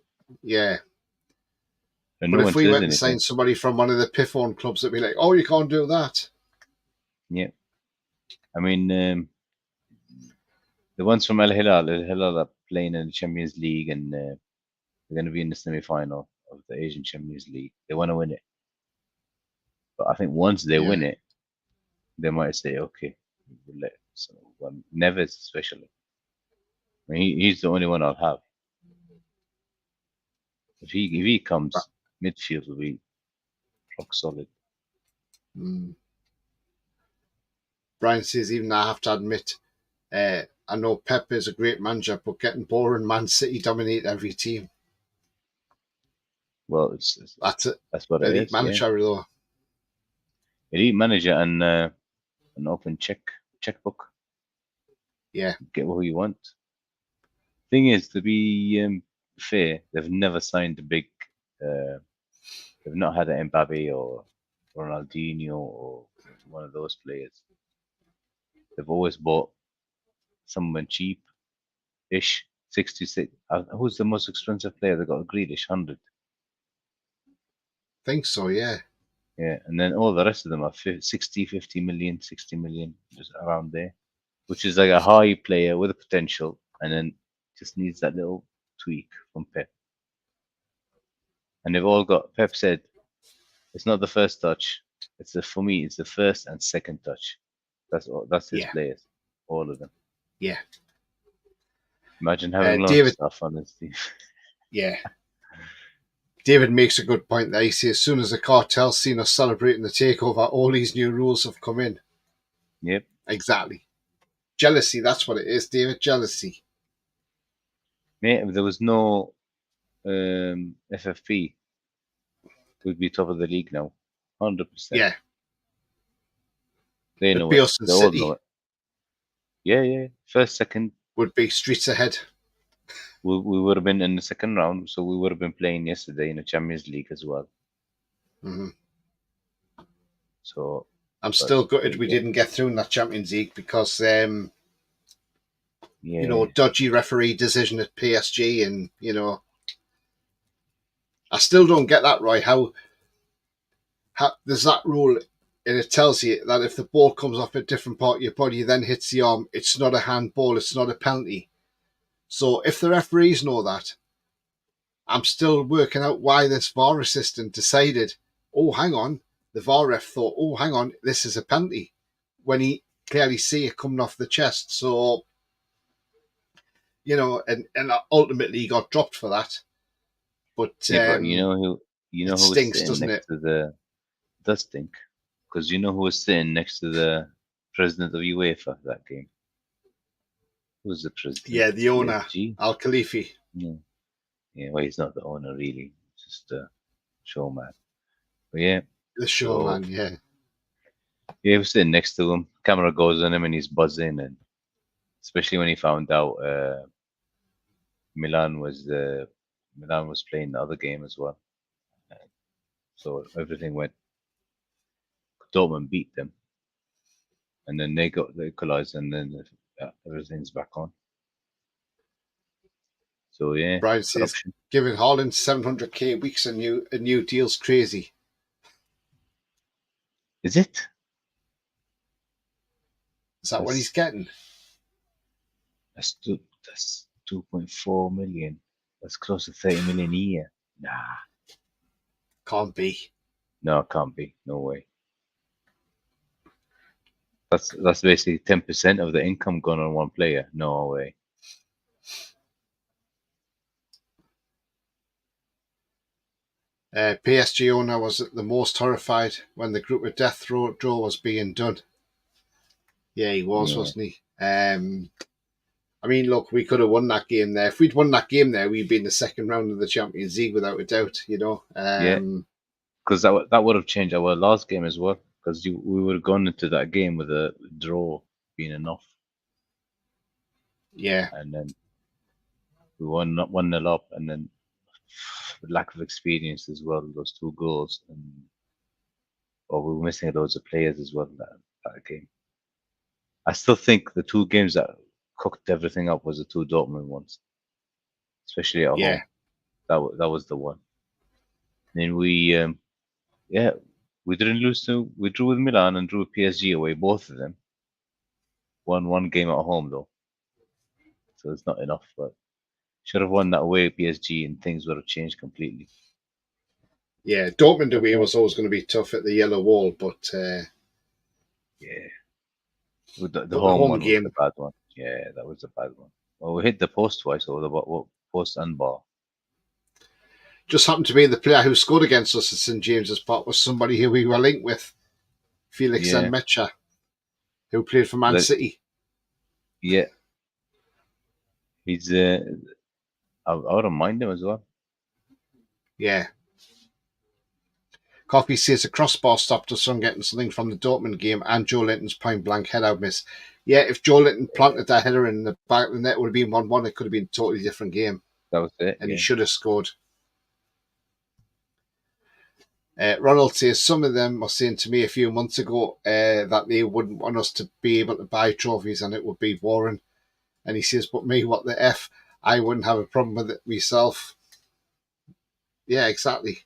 Yeah. And but no if we went and signed somebody from one of the Pithorn clubs, it'd be like, oh, you can't do that. Yeah. I mean, the ones from Al Hilal are playing in the Champions League, and they're going to be in the semi-final of the Asian Champions League. They want to win it, but I think once they win it, they might say, okay, we'll let someone. Neves especially. I mean, he's the only one I'll have. If he comes, midfield will be rock solid. Brian says, even I have to admit, I know Pep is a great manager, but getting boring. Man City dominate every team. Well, that's what it is. Manager, though. Elite manager and an open checkbook. Yeah. Get what you want. Thing is, to be fair, they've never signed a big. They've not had an Mbappe or Ronaldinho or one of those players. They've always bought someone cheap-ish, 66. Who's the most expensive player? They got a Grealish, 100. Think so, yeah. Yeah, and then all the rest of them are 60, 50 million, 60 million, just around there, which is like a high player with a potential, and then just needs that little tweak from Pep. And they've all got, Pep said, it's not the first touch. For me, it's the first and second touch. That's his players, all of them. Yeah. Imagine having lots of stuff on this team. Yeah. David makes a good point there. He says, as soon as the cartel's seen us celebrating the takeover, all these new rules have come in. Yep. Exactly. Jealousy, that's what it is, David. Jealousy. Mate, if there was no FFP, we'd be top of the league now. 100%. Yeah. They know it. They all know it. Yeah. First, second. Would be streets ahead. We would have been in the second round, so we would have been playing yesterday in the Champions League as well. Mm-hmm. So I'm still gutted we didn't get through in that Champions League because, you know, dodgy referee decision at PSG, and I still don't get that right. How there's that rule, and it tells you that if the ball comes off a different part of your body, then hits the arm, it's not a handball, it's not a penalty. So if the referees know that, I'm still working out why this VAR assistant decided, oh, hang on, the VAR ref thought, oh, hang on, this is a penalty, when he clearly see it coming off the chest. So, you know, and ultimately he got dropped for that. But, but you know who it was stinks, sitting doesn't next it? to the does stink, because you know who was sitting next to the president of UEFA that game. Who was the president? Yeah, the owner, PSG? Al Khalifi. Yeah, well, he's not the owner really, just a showman. But yeah, The showman, yeah. Yeah, he was sitting next to him. Camera goes on him and he's buzzing, and especially when he found out Milan was playing the other game as well. So everything went. Dortmund beat them, and then they got the equalizer, and then everything's back on. So yeah, Brian says, corruption. giving Haaland 700k weeks a new deal's crazy. Is it? Is that what he's getting? That's 2.4 million. That's close to 30 million a year. Nah, Can't be. no, it can't be. No way. That's basically 10% of the income gone on one player. No way. PSG owner was the most horrified when the group of death draw was being done. Yeah, he was, wasn't he? I mean, look, we could have won that game there. If we'd won that game there, we'd be in the second round of the Champions League without a doubt, you know. Because that would have changed our last game as well. Because we would have gone into that game with a draw being enough. Yeah. And then we won 1-0 up, and then lack of experience as well. Those 2 goals, and we were missing loads of players as well that game. I still think the 2 games that cooked everything up was the 2 Dortmund ones, especially at home. That was the one. Then we didn't lose we drew with Milan and drew with PSG away, both of them. Won 1 game at home though, so it's not enough. But should have won that away at PSG, and things would have changed completely. Yeah, Dortmund away was always going to be tough at the yellow wall, but yeah, the home one game was the bad one. Yeah, that was the bad one. Well, we hit the post twice, or the post and bar. Just happened to be the player who scored against us at St James's Park was somebody who we were linked with, Felix Nmecha, who played for Man City. Yeah, he's I wouldn't mind him as well. Yeah. Coffee says a crossbar stopped us from getting something from the Dortmund game and Joe Linton's point blank header miss. Yeah, if Joe Linton planted that header in the back of the net, it would have been 1-1. It could have been a totally different game. That was it. And he should have scored. Ronald says some of them were saying to me a few months ago that they wouldn't want us to be able to buy trophies and it would be boring. And he says, but me, what the F? I wouldn't have a problem with it myself. Yeah, exactly.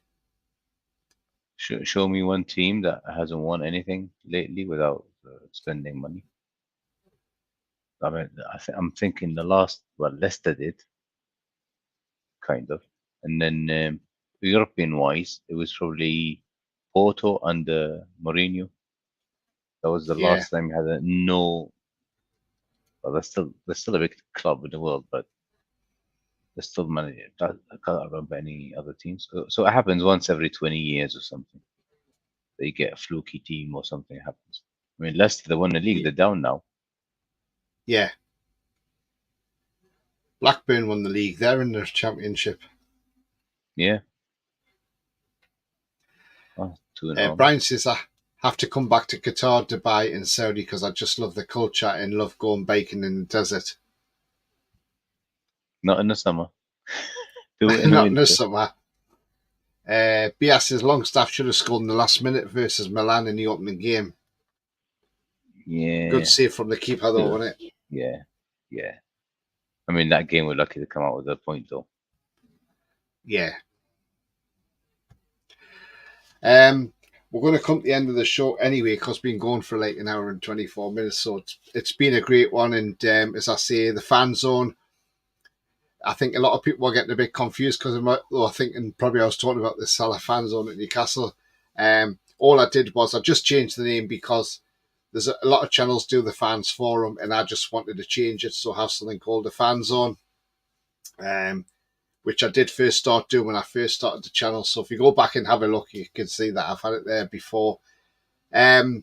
Show me one team that hasn't won anything lately without spending money. I mean, I'm thinking the last, Leicester did, kind of. And then European-wise, it was probably Porto under Mourinho. That was the last time he had no. Well, they're still a big club in the world, but they're still managing. I can't remember any other teams. So it happens once every 20 years or something. They get a fluky team or something happens. I mean, Leicester, they won the league. They're down now. Yeah. Blackburn won the league. They're in the championship. Yeah. Brian says, I have to come back to Qatar, Dubai and Saudi because I just love the culture and love going biking in the desert. Not in the summer. Do it in Not the in the summer. BS says Longstaff should have scored in the last minute versus Milan in the opening game. Yeah. Good save from the keeper though, wasn't it? Yeah. Yeah. I mean, that game we're lucky to come out with a point though. Yeah. We're going to come to the end of the show anyway because we've been going for like an hour and 24 minutes. So it's been a great one. And as I say, the fan zone, I think a lot of people are getting a bit confused because I think, and probably I was talking about the Salah Fanzone at Newcastle. All I did was I just changed the name because there's a lot of channels do the fans forum, and I just wanted to change it so have something called the Fanzone, which I did first start doing when I first started the channel. So if you go back and have a look, you can see that I've had it there before. But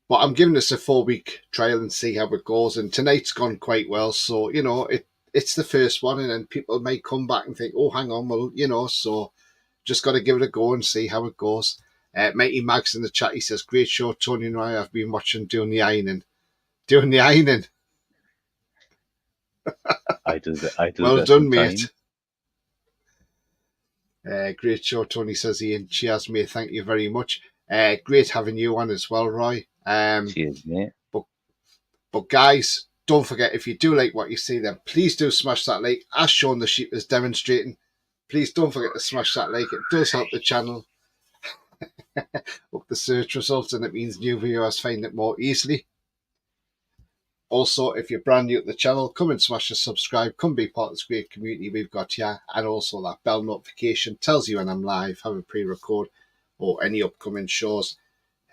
I'm giving this a 4-week trial and see how it goes. And tonight's gone quite well, so it's the first one, and then people may come back and think, oh, hang on, well, so just got to give it a go and see how it goes. Mighty Mags in the chat, he says, great show, Tony and I have been watching doing the ironing. I do well that done, sometimes. mate. Great show, Tony, says Ian. Cheers, mate. Thank you very much. Great having you on as well, Roy. Cheers, mate. But guys, don't forget, if you do like what you see, then please do smash that like, as Sean the Sheep is demonstrating. Please don't forget to smash that like. It does help the channel up the search results, and it means new viewers find it more easily. Also, if you're brand new to the channel, come and smash the subscribe. Come be part of this great community we've got here. And also that bell notification tells you when I'm live, have a pre-record, or any upcoming shows.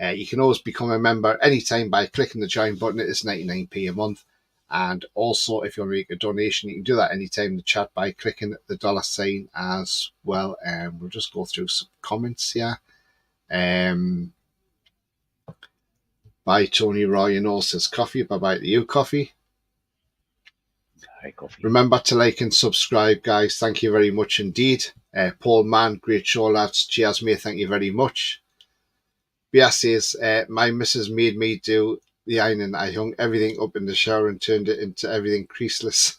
You can always become a member anytime by clicking the join button. It is 99p a month. And also, if you want to make a donation, you can do that anytime in the chat by clicking the $sign as well. We'll just go through some comments here. Bye, Tony Roy and all says coffee. Bye-bye to you, coffee. Hi, coffee. Remember to like and subscribe, guys. Thank you very much indeed. Paul Mann, great show, lads. Cheers, mate. Thank you very much. Bia says, my missus made me do the ironing. I hung everything up in the shower and turned it into everything creaseless.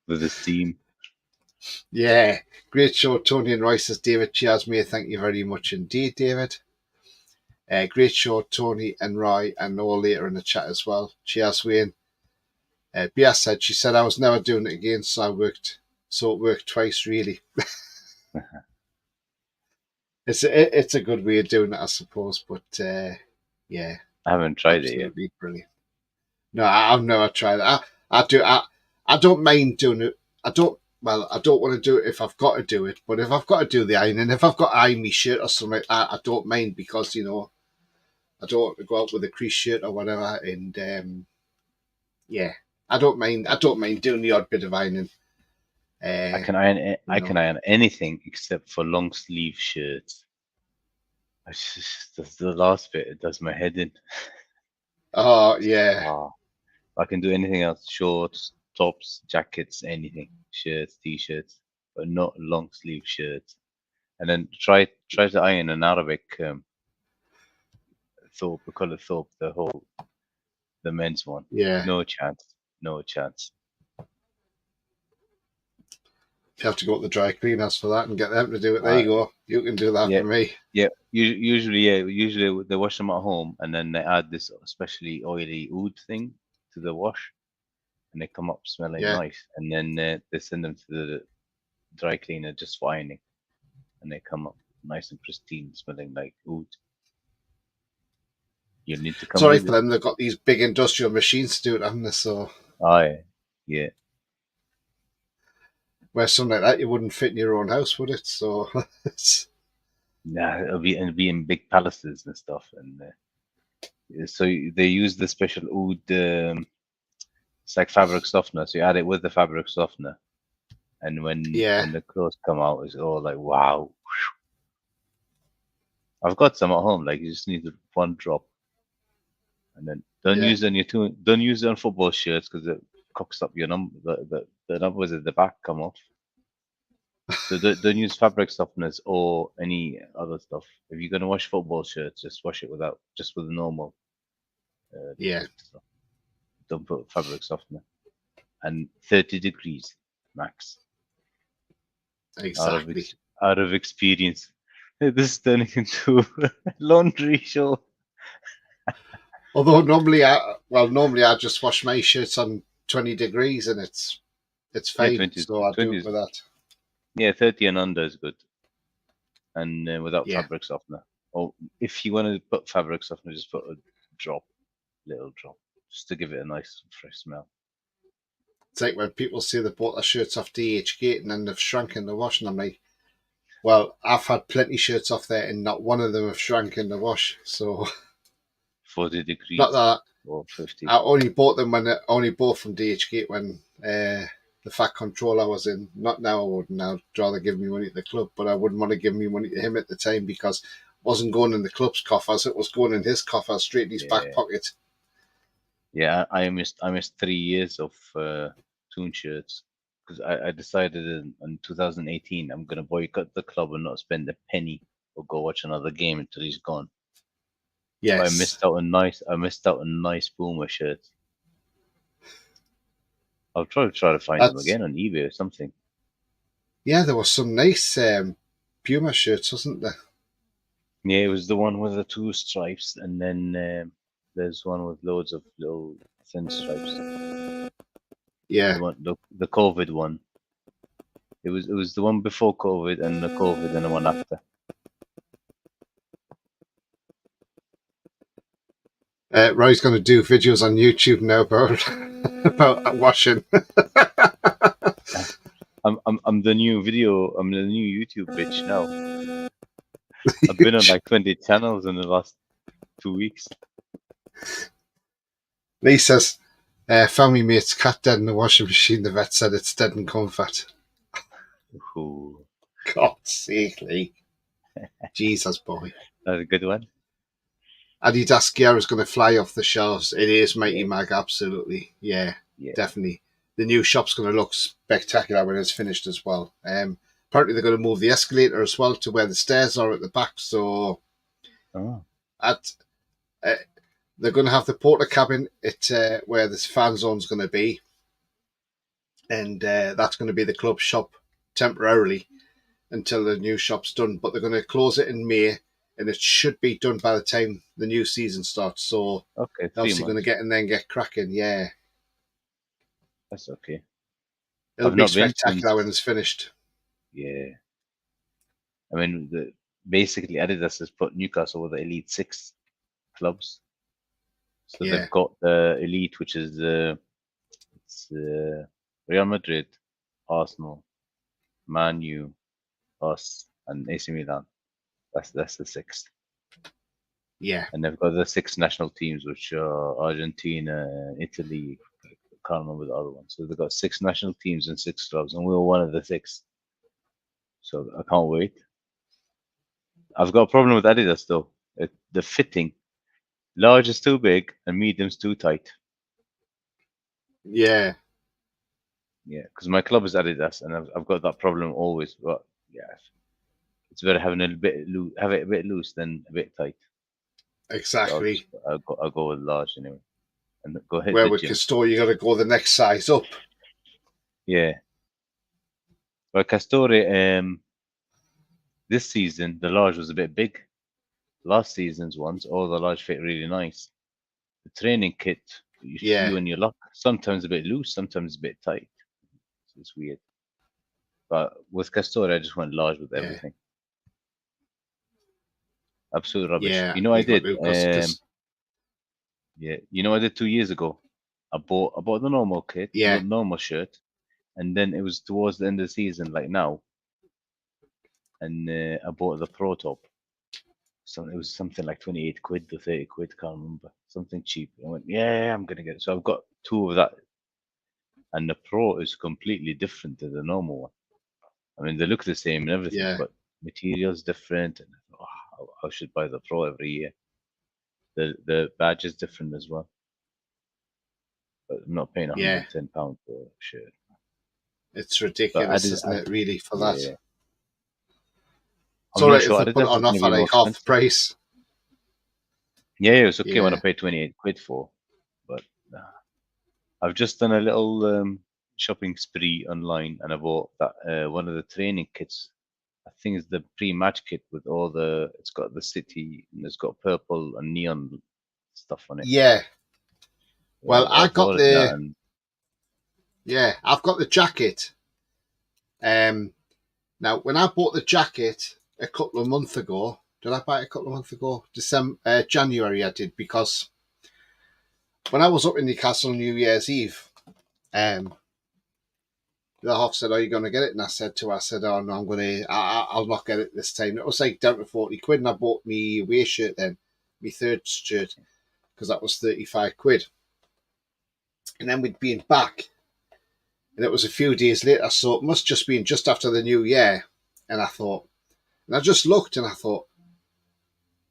With the steam. Yeah. Great show, Tony and Roy, says David. Cheers, mate. Thank you very much indeed, David. Great show, Tony and Roy, and all later in the chat as well. Cheers, Wayne. Bia said, she said, I was never doing it again, so it worked twice, really. It's a good way of doing it, I suppose, but yeah. I haven't tried it yet. Brilliant. No, I've never tried it. I don't mind doing it. I don't want to do it if I've got to do it, but if I've got to do the ironing, if I've got to iron my shirt or something like that, I don't mind, because, I don't want to go out with a crease shirt or whatever, and yeah, I don't mind doing the odd bit of ironing. I can iron anything except for long sleeve shirts. That's the last bit. It does my head in. Oh yeah. I can do anything else: shorts, tops, jackets, anything, shirts, t-shirts, but not long sleeve shirts. And then try to iron an Arabic thorpe, we call it thorpe, the men's one. Yeah. No chance. You have to go to the dry cleaners for that and get them to do it. There you go. You can do that for me. Yeah. Usually they wash them at home, and then they add this especially oily oud thing to the wash, and they come up smelling nice. And then they send them to the dry cleaner just for ironing, and they come up nice and pristine, smelling like oud. You need to come. Sorry for them. They've got these big industrial machines to do it, haven't they? So. Yeah. Where something like that, you wouldn't fit in your own house, would it? So. Nah, it'll be in big palaces and stuff, and so they use the special oud. It's like fabric softener, so you add it with the fabric softener, and when the clothes come out, it's all like wow. I've got some at home. Like, you just need one drop, and then don't use it on football shirts, because it cocks up your number. The numbers at the back come off. So don't use fabric softeners or any other stuff. If you're gonna wash football shirts, just wash it with the normal. Stuff. Don't put fabric softener. And 30 degrees max. Exactly. Out of experience. This is turning into a laundry show. Although normally I just wash my shirts on 20 degrees and it's fine. Yeah, 20, so I do it with that. Yeah, 30 and under is good. And without fabric softener. Or if you want to put fabric softener, just put a little drop, just to give it a nice fresh smell. It's like when people say they bought their shirts off DHgate and then they've shrunk in the wash, and I'm like, well, I've had plenty shirts off there and not one of them have shrunk in the wash. So 40 degrees not that or 50. I only bought them when I only bought from DHgate when the Fat Controller was in. Not now, I wouldn't. I'd rather give me money to the club, but I wouldn't want to give me money to him at the time because it wasn't going in the club's coffers. It was going in his coffers, straight in his back pocket. Yeah, I missed 3 years of Toon shirts because I decided in 2018 I'm gonna boycott the club and not spend a penny or go watch another game until he's gone. Yes, But I missed out on nice Boomer shirts. I'll try to find them again on eBay or something. Yeah, there was some nice Puma shirts, wasn't there? Yeah, it was the one with the 2 stripes, and then there's one with loads of little thin stripes. Yeah, the COVID one. It was the one before COVID and the COVID and the one after. Roy's going to do videos on YouTube now about washing. I'm the new YouTube bitch now. I've been on like 20 channels in the last 2 weeks. Lee says, family mate's cat dead in the washing machine. The vet said it's dead in comfort. Ooh. God's sake, Lee. Jesus, boy. That's a good one. Adidas gear is going to fly off the shelves. It is, Mighty Mag, absolutely. Yeah, definitely. The new shop's going to look spectacular when it's finished as well. Apparently they're going to move the escalator as well to where the stairs are at the back. So they're going to have the porter cabin at where this fan zone's going to be. And that's going to be the club shop temporarily until the new shop's done. But they're going to close it in May, and it should be done by the time the new season starts. So okay, obviously going to get in there and get cracking. Yeah, that's okay. It'll be spectacular when it's finished. Yeah, I mean, basically Adidas has put Newcastle with the Elite 6 clubs. So they've got the Elite, which is Real Madrid, Arsenal, Man U, us, and AC Milan. That's the 6th. Yeah. And they've got the 6 national teams, which are Argentina, Italy. I can't remember the other one. So they've got 6 national teams and 6 clubs, and we were one of the 6. So I can't wait. I've got a problem with Adidas though. The fitting. Large is too big and medium's too tight. Yeah. Yeah, because my club is Adidas, and I've got that problem always. But yeah, it's better having a bit have it a bit loose than a bit tight. Exactly. So I'll go with large anyway, and go hit where the with gym. Castore, you got to go the next size up. Yeah. But Castore, this season the large was a bit big. Last season's ones, all the large fit really nice. The training kit, you and your luck. Sometimes a bit loose, sometimes a bit tight. So it's weird. But with Castore, I just went large with everything. Absolute rubbish. Yeah, you know I did. Yeah, you know I did 2 years ago. I bought the normal kit, the normal shirt, and then it was towards the end of the season, like now, and I bought the Pro Top. So it was something like 28 quid to 30 quid, can't remember. Something cheap. I went, yeah, I'm gonna get it. So I've got 2 of that, and the Pro is completely different to the normal one. I mean, they look the same and everything, but material's different. And I should buy the Pro every year. The badge is different as well. But I'm not paying £110 for a shirt. It's ridiculous, isn't it, really, for that? Yeah. So if they put it on offer like half the price. Yeah, it was okay when I paid 28 quid for. But I've just done a little shopping spree online, and I bought that one of the training kits. I think it's the pre-match kit with all it's got the city, and it's got purple and neon stuff on it. Yeah. Well, I've got the jacket. Now, when I bought the jacket a couple of months ago, did I buy it a couple of months ago? January I did, because when I was up in Newcastle New Year's Eve, the half said, "Are you going to get it?" And I said, "Oh no, I'll not get it this time." It was like down to 40 quid, and I bought me away shirt then, my third shirt, because that was 35 quid. And then we'd been back, and it was a few days later, so it must just been just after the New Year. And I thought, and I just looked, and I thought,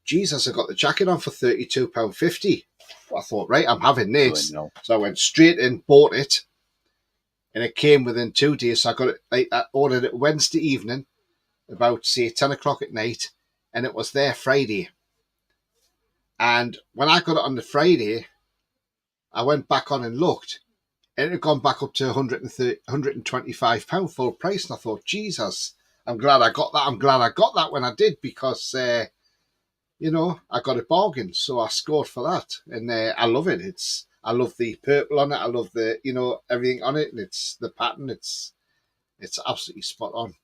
Jesus, I got the jacket on for £32.50. I thought, right, I'm having this. No. So I went straight in, bought it, and it came within 2 days. So I got it. I ordered it Wednesday evening, about say 10 o'clock at night, and it was there Friday. And when I got it on the Friday, I went back on and looked, and it had gone back up to £125 full price. And I thought, Jesus, I'm glad I got that. I'm glad I got that when I did, because you know, I got a bargain, so I scored for that, and I love it. I love the purple on it. I love the, you know, everything on it, and it's the pattern. It's absolutely spot on.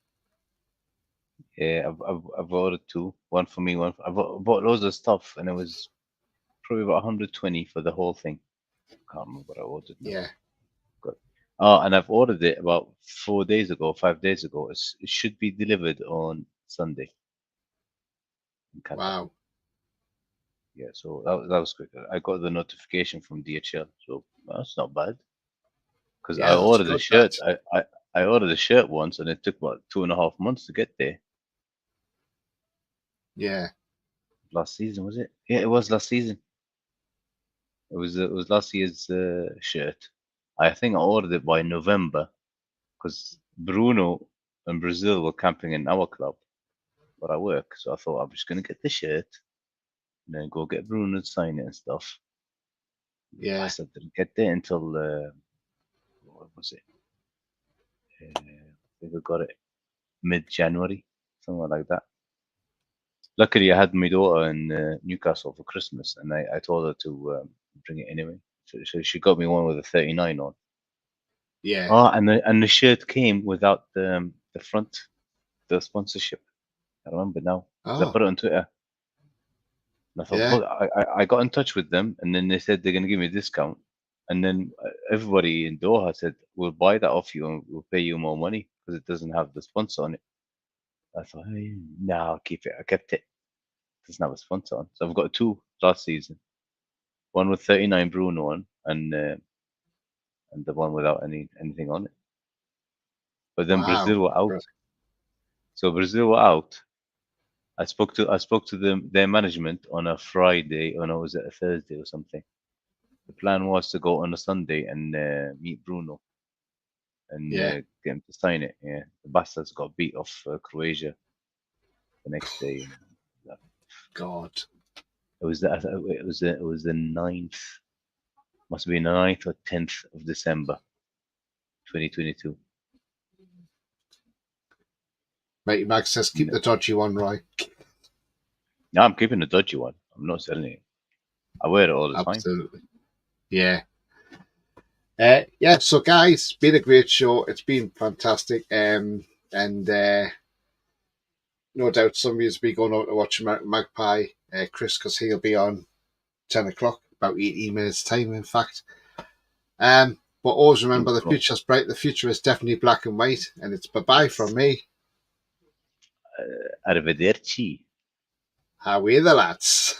Yeah, I've ordered two. One for me, one. I bought loads of stuff, and it was probably about 120 for the whole thing. Can't remember what I ordered now. Yeah. Good. Oh, and I've ordered it about 5 days ago. It should be delivered on Sunday. in Qatar. Wow. Yeah, so that was quick. I got the notification from DHL, so that's not bad. Because Yeah, I that's ordered a good, shirt. that. I ordered a shirt once, and it took about 2.5 months to get there. Yeah. Last season, was it? Yeah, it was last season. It was last year's shirt. I think I ordered it by November, because Bruno and Brazil were camping in our club where I work. So I thought I was going to get the shirt and then go get Bruno to sign it and stuff. Yeah. I didn't get there until what was it? I think I got it mid-January, something like that. Luckily, I had my daughter in Newcastle for Christmas, and I told her to bring it anyway. So she got me one with a 39 on. Yeah. Oh, and the shirt came without the front, the sponsorship. I remember now. 'Cause I Oh. put it on Twitter. And I thought, Yeah. well, I got in touch with them, and then they said they're going to give me a discount. And then everybody in Doha said, we'll buy that off you and we'll pay you more money because it doesn't have the sponsor on it. I thought, hey, no, I'll keep it. I kept it. It doesn't have a sponsor on. So I've got two last season. One with 39 Bruno on, and the one without anything on it. But then Wow. Brazil were out. Good. So Brazil were out. I spoke to their management on a Friday, or no, was it a Thursday or something? The plan was to go on a Sunday and meet Bruno and Yeah. get him to sign it. Yeah, the bastards got beat off Croatia the next day. God. It was the 9th, must have been the 9th or 10th of December, 2022. Matey Mag says, keep the dodgy one, Roy. No, I'm keeping the dodgy one. I'm not selling it. I wear it all the time. Absolutely. Yeah. Yeah, so guys, it's been a great show. It's been fantastic. And no doubt some of you will be going out to watch Magpie, Chris, because he'll be on 10 o'clock, about 18 minutes time, in fact. But always remember, the future's bright. The future is definitely black and white. And it's bye-bye from me. Arrivederci. How are the lads?